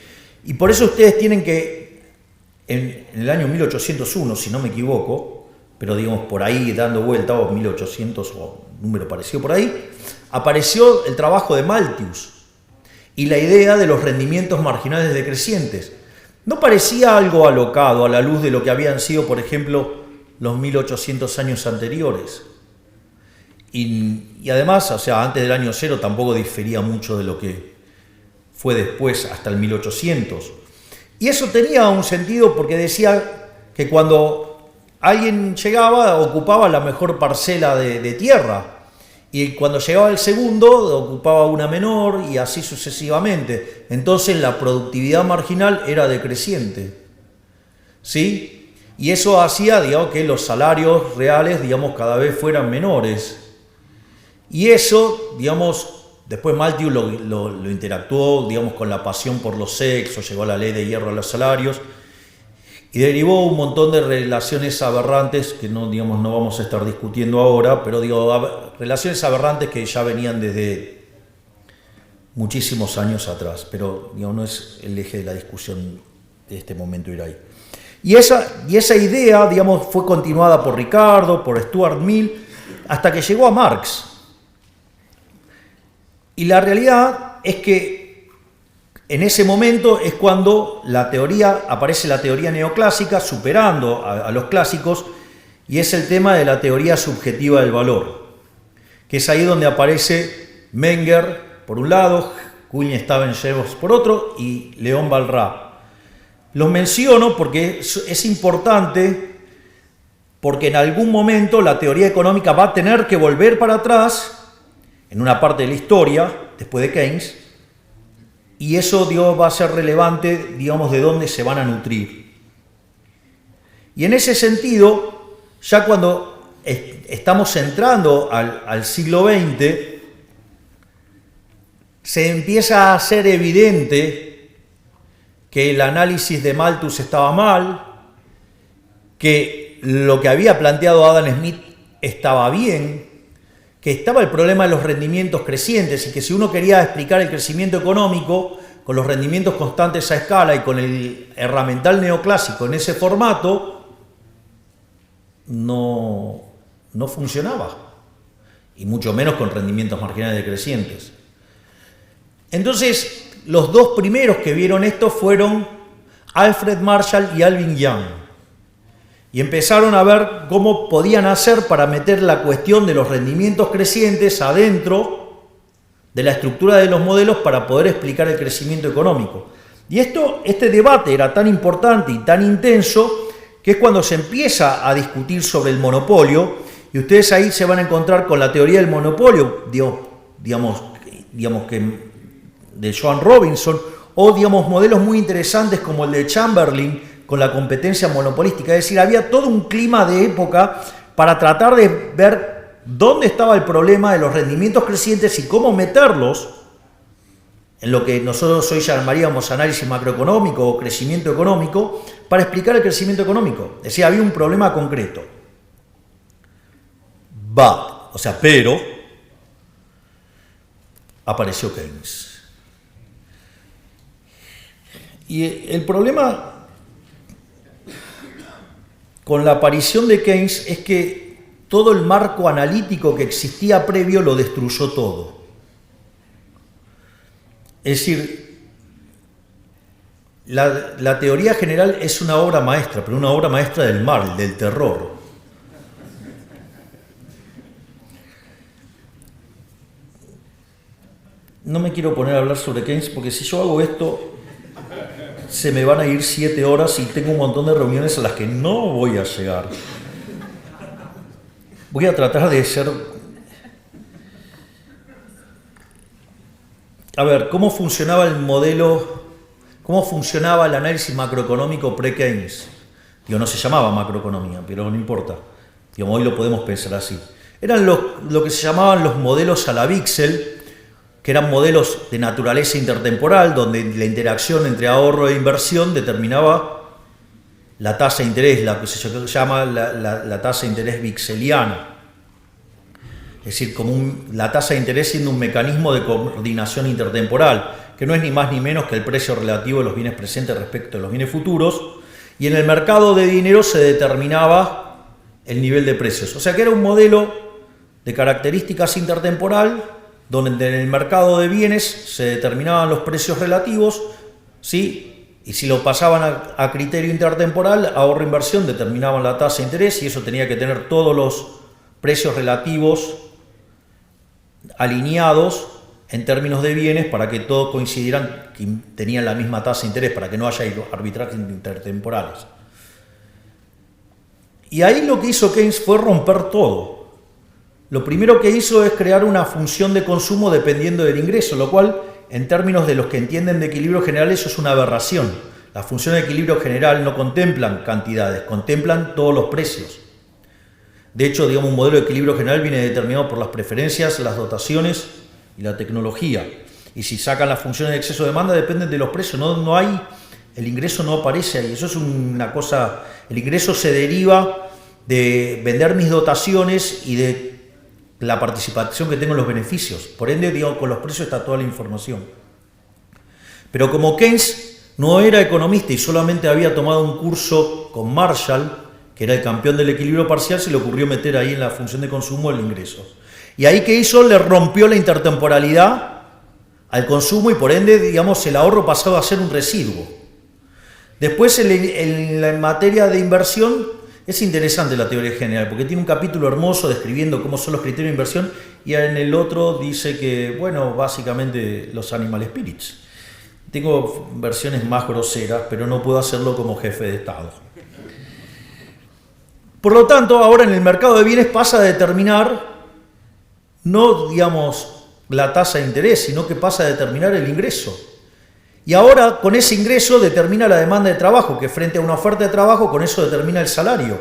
B: Y por eso ustedes tienen que, en el año 1801, si no me equivoco, pero digamos por ahí dando vuelta, o 1800 o número parecido por ahí, apareció el trabajo de Malthus y la idea de los rendimientos marginales decrecientes. No parecía algo alocado a la luz de lo que habían sido, por ejemplo, los 1800 años anteriores. Y además, o sea, antes del año 0 tampoco difería mucho de lo que fue después, hasta el 1800. Y eso tenía un sentido porque decía que cuando alguien llegaba, ocupaba la mejor parcela de tierra. Y cuando llegaba el segundo, ocupaba una menor y así sucesivamente. Entonces la productividad marginal era decreciente. ¿Sí? Y eso hacía, digamos, que los salarios reales, digamos, cada vez fueran menores. Y eso, digamos, después Malthus lo interactuó, digamos, con la pasión por los sexos, llegó a la ley de hierro a los salarios, y derivó un montón de relaciones aberrantes que no, digamos, no vamos a estar discutiendo ahora, pero digo, relaciones aberrantes que ya venían desde muchísimos años atrás, pero digamos, no es el eje de la discusión de este momento ir ahí. Y esa idea, digamos, fue continuada por Ricardo, por Stuart Mill, hasta que llegó a Marx. Y la realidad es que en ese momento es cuando aparece la teoría neoclásica, superando a los clásicos, y es el tema de la teoría subjetiva del valor, que es ahí donde aparece Menger por un lado, Kuhn-Staben-Jevons por otro, y León Walras. Los menciono porque es importante, porque en algún momento la teoría económica va a tener que volver para atrás, en una parte de la historia, después de Keynes, y eso, digamos, va a ser relevante, digamos, de dónde se van a nutrir. Y en ese sentido, ya cuando estamos entrando al siglo XX, se empieza a hacer evidente que el análisis de Malthus estaba mal, que lo que había planteado Adam Smith estaba bien, que estaba el problema de los rendimientos crecientes y que si uno quería explicar el crecimiento económico con los rendimientos constantes a escala y con el herramental neoclásico en ese formato, no funcionaba, y mucho menos con rendimientos marginales decrecientes. Entonces, los dos primeros que vieron esto fueron Alfred Marshall y Alvin Young. Y empezaron a ver cómo podían hacer para meter la cuestión de los rendimientos crecientes adentro de la estructura de los modelos para poder explicar el crecimiento económico. Y este debate era tan importante y tan intenso que es cuando se empieza a discutir sobre el monopolio, y ustedes ahí se van a encontrar con la teoría del monopolio, digamos que de Joan Robinson, o digamos modelos muy interesantes como el de Chamberlain, con la competencia monopolística. Es decir, había todo un clima de época para tratar de ver dónde estaba el problema de los rendimientos crecientes y cómo meterlos en lo que nosotros hoy llamaríamos análisis macroeconómico o crecimiento económico, para explicar el crecimiento económico. Es decir, había un problema concreto. Pero apareció Keynes. Y el problema con la aparición de Keynes es que todo el marco analítico que existía previo lo destruyó todo. Es decir, la teoría general es una obra maestra, pero una obra maestra del mal, del terror. No me quiero poner a hablar sobre Keynes porque si yo hago esto se me van a ir 7 horas y tengo un montón de reuniones a las que no voy a llegar. Voy a tratar de ser... A ver, ¿cómo funcionaba el modelo, cómo funcionaba el análisis macroeconómico pre-Keynes? No se llamaba macroeconomía, pero no importa. Hoy lo podemos pensar así. Eran lo que se llamaban los modelos a la Wiesel, que eran modelos de naturaleza intertemporal, donde la interacción entre ahorro e inversión determinaba la tasa de interés, la que se llama la tasa de interés wieseliana. es decir, como la tasa de interés siendo un mecanismo de coordinación intertemporal, que no es ni más ni menos que el precio relativo de los bienes presentes respecto de los bienes futuros, y en el mercado de dinero se determinaba el nivel de precios. O sea que era un modelo de características intertemporal, donde en el mercado de bienes se determinaban los precios relativos, ¿sí? Y si lo pasaban a criterio intertemporal, ahorro-inversión, determinaban la tasa de interés, y eso tenía que tener todos los precios relativos alineados en términos de bienes para que todos coincidieran que tenían la misma tasa de interés, para que no haya arbitrajes intertemporales. Y ahí lo que hizo Keynes fue romper todo. Lo primero que hizo es crear una función de consumo dependiendo del ingreso, lo cual, en términos de los que entienden de equilibrio general, eso es una aberración. Las funciones de equilibrio general no contemplan cantidades, contemplan todos los precios. De hecho, digamos, un modelo de equilibrio general viene determinado por las preferencias, las dotaciones y la tecnología. Y si sacan las funciones de exceso de demanda, dependen de los precios. No hay, el ingreso no aparece ahí. Eso es una cosa. El ingreso se deriva de vender mis dotaciones y de la participación que tengo en los beneficios. Por ende, digo, con los precios está toda la información. Pero como Keynes no era economista y solamente había tomado un curso con Marshall, que era el campeón del equilibrio parcial, se le ocurrió meter ahí en la función de consumo el ingreso. Y ahí, ¿qué hizo? Le rompió la intertemporalidad al consumo y por ende, digamos, el ahorro pasaba a ser un residuo. Después, en materia de inversión, es interesante la teoría general, porque tiene un capítulo hermoso describiendo cómo son los criterios de inversión, y en el otro dice que, bueno, básicamente los animal spirits. Tengo versiones más groseras, pero no puedo hacerlo como jefe de Estado. Por lo tanto, ahora en el mercado de bienes pasa a determinar, no, digamos, la tasa de interés, sino que pasa a determinar el ingreso. Y ahora, con ese ingreso, determina la demanda de trabajo, que frente a una oferta de trabajo, con eso determina el salario.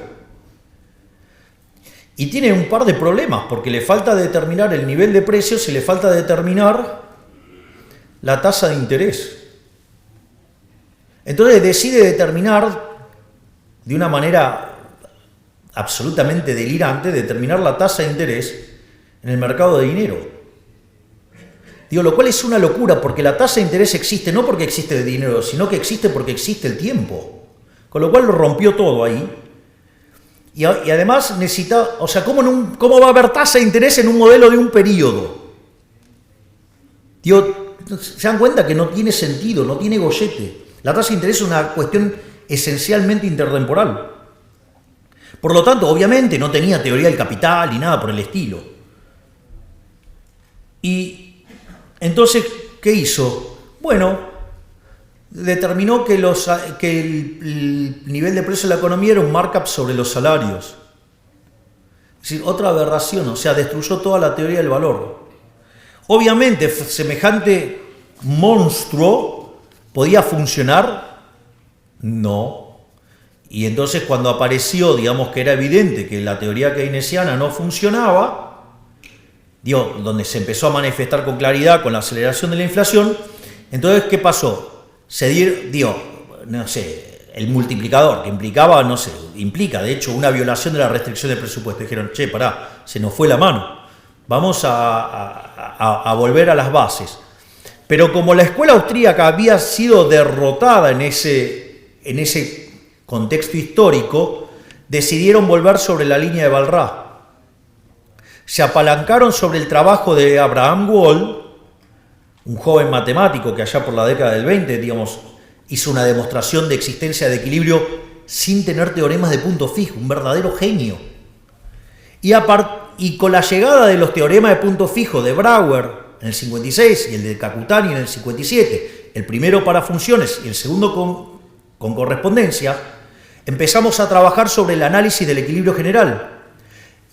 B: Y tiene un par de problemas, porque le falta determinar el nivel de precios y le falta determinar la tasa de interés. Entonces decide determinar, de una manera absolutamente delirante, determinar la tasa de interés en el mercado de dinero. Digo, lo cual es una locura, porque la tasa de interés existe no porque existe el dinero, sino que existe porque existe el tiempo. Con lo cual lo rompió todo ahí. Y además necesita, o sea, ¿cómo va a haber tasa de interés en un modelo de un periodo? Digo, ¿se dan cuenta que no tiene sentido, no tiene gollete? La tasa de interés es una cuestión esencialmente intertemporal. Por lo tanto, obviamente no tenía teoría del capital ni nada por el estilo. Y entonces, ¿qué hizo? Bueno, determinó que el nivel de precio de la economía era un markup sobre los salarios. Es decir, otra aberración, o sea, destruyó toda la teoría del valor. Obviamente, semejante monstruo podía funcionar, no. Y entonces cuando apareció, digamos que era evidente que la teoría keynesiana no funcionaba, donde se empezó a manifestar con claridad con la aceleración de la inflación, entonces, ¿qué pasó? El multiplicador que implica, de hecho, una violación de la restricción del presupuesto. Dijeron, pará, se nos fue la mano, vamos a volver a las bases. Pero como la escuela austríaca había sido derrotada en ese contexto histórico, decidieron volver sobre la línea de Walras. Se apalancaron sobre el trabajo de Abraham Wald, un joven matemático que allá por la década del 20, hizo una demostración de existencia de equilibrio sin tener teoremas de punto fijo, un verdadero genio. Y con la llegada de los teoremas de punto fijo de Brouwer en el 56 y el de Kakutani en el 57, el primero para funciones y el segundo con correspondencia, empezamos a trabajar sobre el análisis del equilibrio general.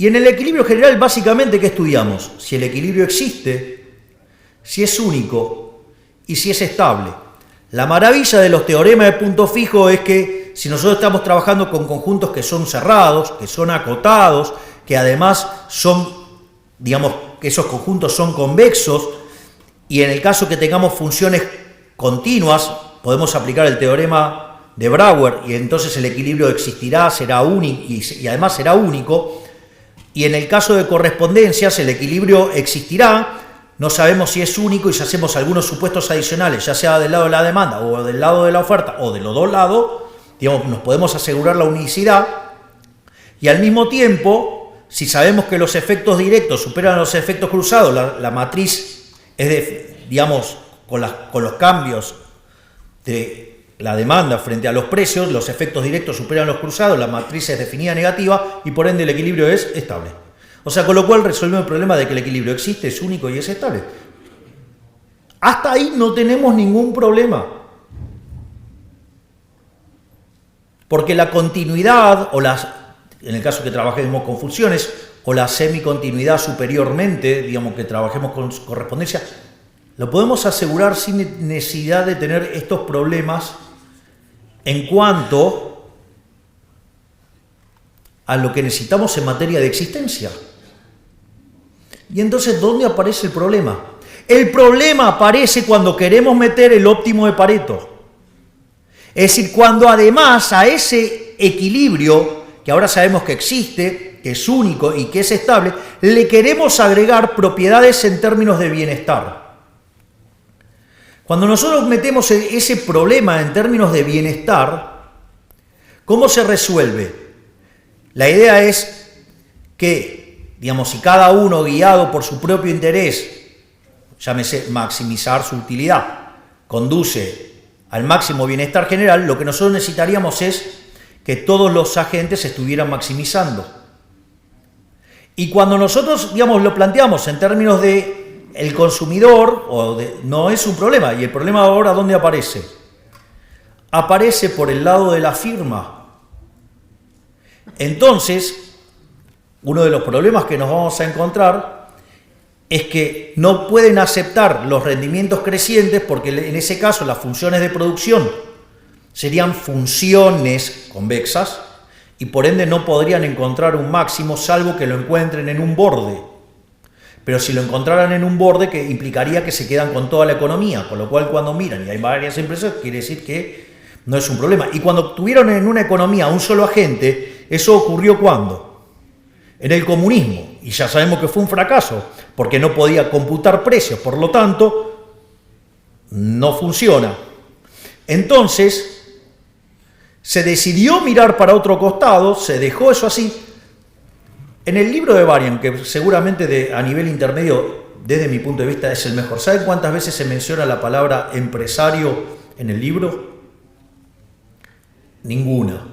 B: Y en el equilibrio general, básicamente, ¿qué estudiamos? Si el equilibrio existe, si es único y si es estable. La maravilla de los teoremas de punto fijo es que si nosotros estamos trabajando con conjuntos que son cerrados, que son acotados, que además que esos conjuntos son convexos, y en el caso que tengamos funciones continuas, podemos aplicar el teorema de Brouwer y entonces el equilibrio existirá, será único y además será único. Y en el caso de correspondencias, el equilibrio existirá. No sabemos si es único y si hacemos algunos supuestos adicionales, ya sea del lado de la demanda o del lado de la oferta o de los dos lados, digamos, nos podemos asegurar la unicidad. Y al mismo tiempo, si sabemos que los efectos directos superan los efectos cruzados, la matriz es de, digamos, con los cambios de la demanda frente a los precios, los efectos directos superan los cruzados, la matriz es definida negativa y por ende el equilibrio es estable. O sea, con lo cual resolvemos el problema de que el equilibrio existe, es único y es estable. Hasta ahí no tenemos ningún problema. Porque la continuidad, en el caso que trabajemos con funciones, o la semicontinuidad superiormente, digamos que trabajemos con correspondencia, lo podemos asegurar sin necesidad de tener estos problemas en cuanto a lo que necesitamos en materia de existencia. Y entonces, ¿dónde aparece el problema? El problema aparece cuando queremos meter el óptimo de Pareto. Es decir, cuando además a ese equilibrio, que ahora sabemos que existe, que es único y que es estable, le queremos agregar propiedades en términos de bienestar. Cuando nosotros metemos ese problema en términos de bienestar, ¿cómo se resuelve? La idea es que, digamos, si cada uno guiado por su propio interés, llámese maximizar su utilidad, conduce al máximo bienestar general, lo que nosotros necesitaríamos es que todos los agentes estuvieran maximizando. Y cuando nosotros, digamos, lo planteamos en términos de el consumidor, no es un problema. ¿Y el problema ahora dónde aparece? Aparece por el lado de la firma. Entonces, uno de los problemas que nos vamos a encontrar es que no pueden aceptar los rendimientos crecientes porque en ese caso las funciones de producción serían funciones convexas y por ende no podrían encontrar un máximo salvo que lo encuentren en un borde. Pero si lo encontraran en un borde, que implicaría que se quedan con toda la economía, con lo cual cuando miran y hay varias empresas, quiere decir que no es un problema. Y cuando tuvieron en una economía un solo agente, ¿eso ocurrió cuándo? En el comunismo. Y ya sabemos que fue un fracaso, porque no podía computar precios, por lo tanto, no funciona. Entonces, se decidió mirar para otro costado, se dejó eso así. En el libro de Varian, que seguramente a nivel intermedio, desde mi punto de vista, es el mejor. ¿Saben cuántas veces se menciona la palabra empresario en el libro? Ninguna.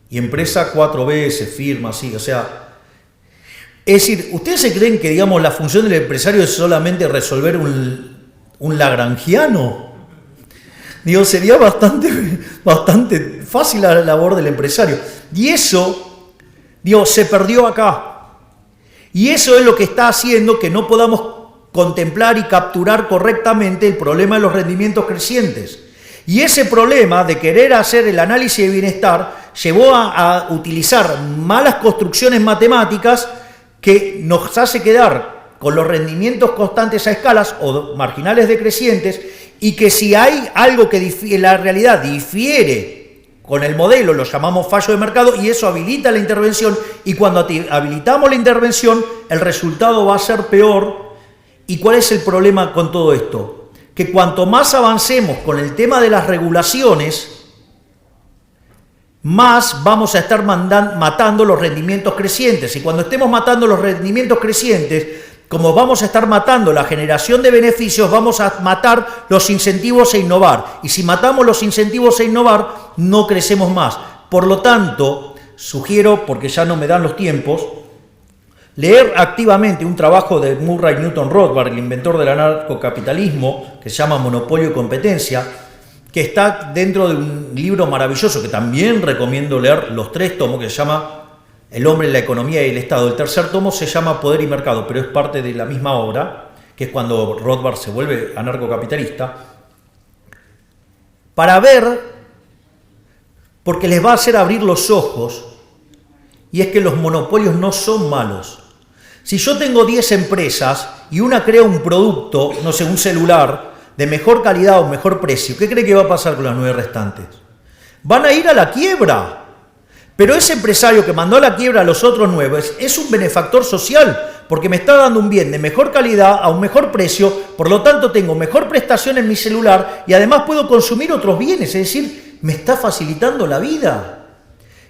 B: Y empresa 4 veces, firma, sí, o sea... Es decir, ¿ustedes se creen que, digamos, la función del empresario es solamente resolver un lagrangiano? Digo, sería bastante fácil la labor del empresario. Y eso... Dios, se perdió acá. Y eso es lo que está haciendo que no podamos contemplar y capturar correctamente el problema de los rendimientos crecientes. Y ese problema de querer hacer el análisis de bienestar llevó a utilizar malas construcciones matemáticas que nos hace quedar con los rendimientos constantes a escalas o marginales decrecientes y que si hay algo que en la realidad difiere con el modelo, lo llamamos fallo de mercado y eso habilita la intervención y cuando habilitamos la intervención el resultado va a ser peor. ¿Y cuál es el problema con todo esto? Que cuanto más avancemos con el tema de las regulaciones, más vamos a estar matando los rendimientos crecientes. Y cuando estemos matando los rendimientos crecientes, como vamos a estar matando la generación de beneficios, vamos a matar los incentivos a innovar. Y si matamos los incentivos a innovar, no crecemos más. Por lo tanto, sugiero, porque ya no me dan los tiempos, leer activamente un trabajo de Murray Newton Rothbard, el inventor del anarcocapitalismo, que se llama Monopolio y Competencia, que está dentro de un libro maravilloso que también recomiendo leer, los 3 tomos, que se llama El hombre, la economía y el Estado. El tercer tomo se llama Poder y Mercado, pero es parte de la misma obra, que es cuando Rothbard se vuelve anarcocapitalista, para ver, porque les va a hacer abrir los ojos, y es que los monopolios no son malos. Si yo tengo 10 empresas y una crea un producto, no sé, un celular, de mejor calidad o mejor precio, ¿qué cree que va a pasar con las 9 restantes? Van a ir a la quiebra. Pero ese empresario que mandó a la quiebra a los otros 9 es un benefactor social, porque me está dando un bien de mejor calidad a un mejor precio, por lo tanto tengo mejor prestación en mi celular y además puedo consumir otros bienes, es decir, me está facilitando la vida.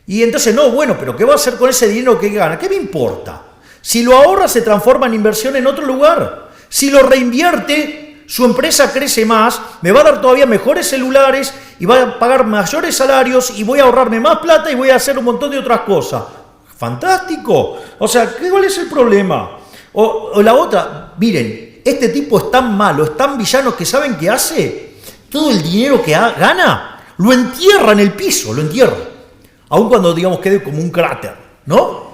B: Y entonces, no, bueno, pero ¿qué va a hacer con ese dinero que gana? ¿Qué me importa? Si lo ahorra, se transforma en inversión en otro lugar. Si lo reinvierte, su empresa crece más, me va a dar todavía mejores celulares y va a pagar mayores salarios y voy a ahorrarme más plata y voy a hacer un montón de otras cosas. ¡Fantástico! O sea, ¿cuál es el problema? O la otra, miren, este tipo es tan malo, es tan villano que ¿saben qué hace? Todo el dinero que gana lo entierra en el piso, lo entierra. Aun cuando, digamos, quede como un cráter, ¿no?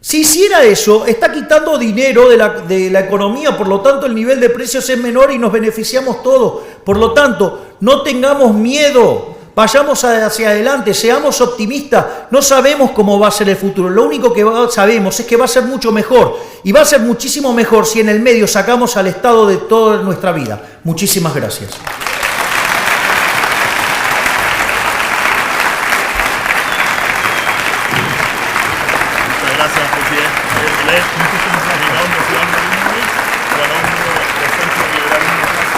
B: Si hiciera eso, está quitando dinero de la economía, por lo tanto el nivel de precios es menor y nos beneficiamos todos. Por lo tanto, no tengamos miedo, vayamos hacia adelante, seamos optimistas, no sabemos cómo va a ser el futuro, lo único que sabemos es que va a ser mucho mejor y va a ser muchísimo mejor si en el medio sacamos al Estado de toda nuestra vida. Muchísimas gracias.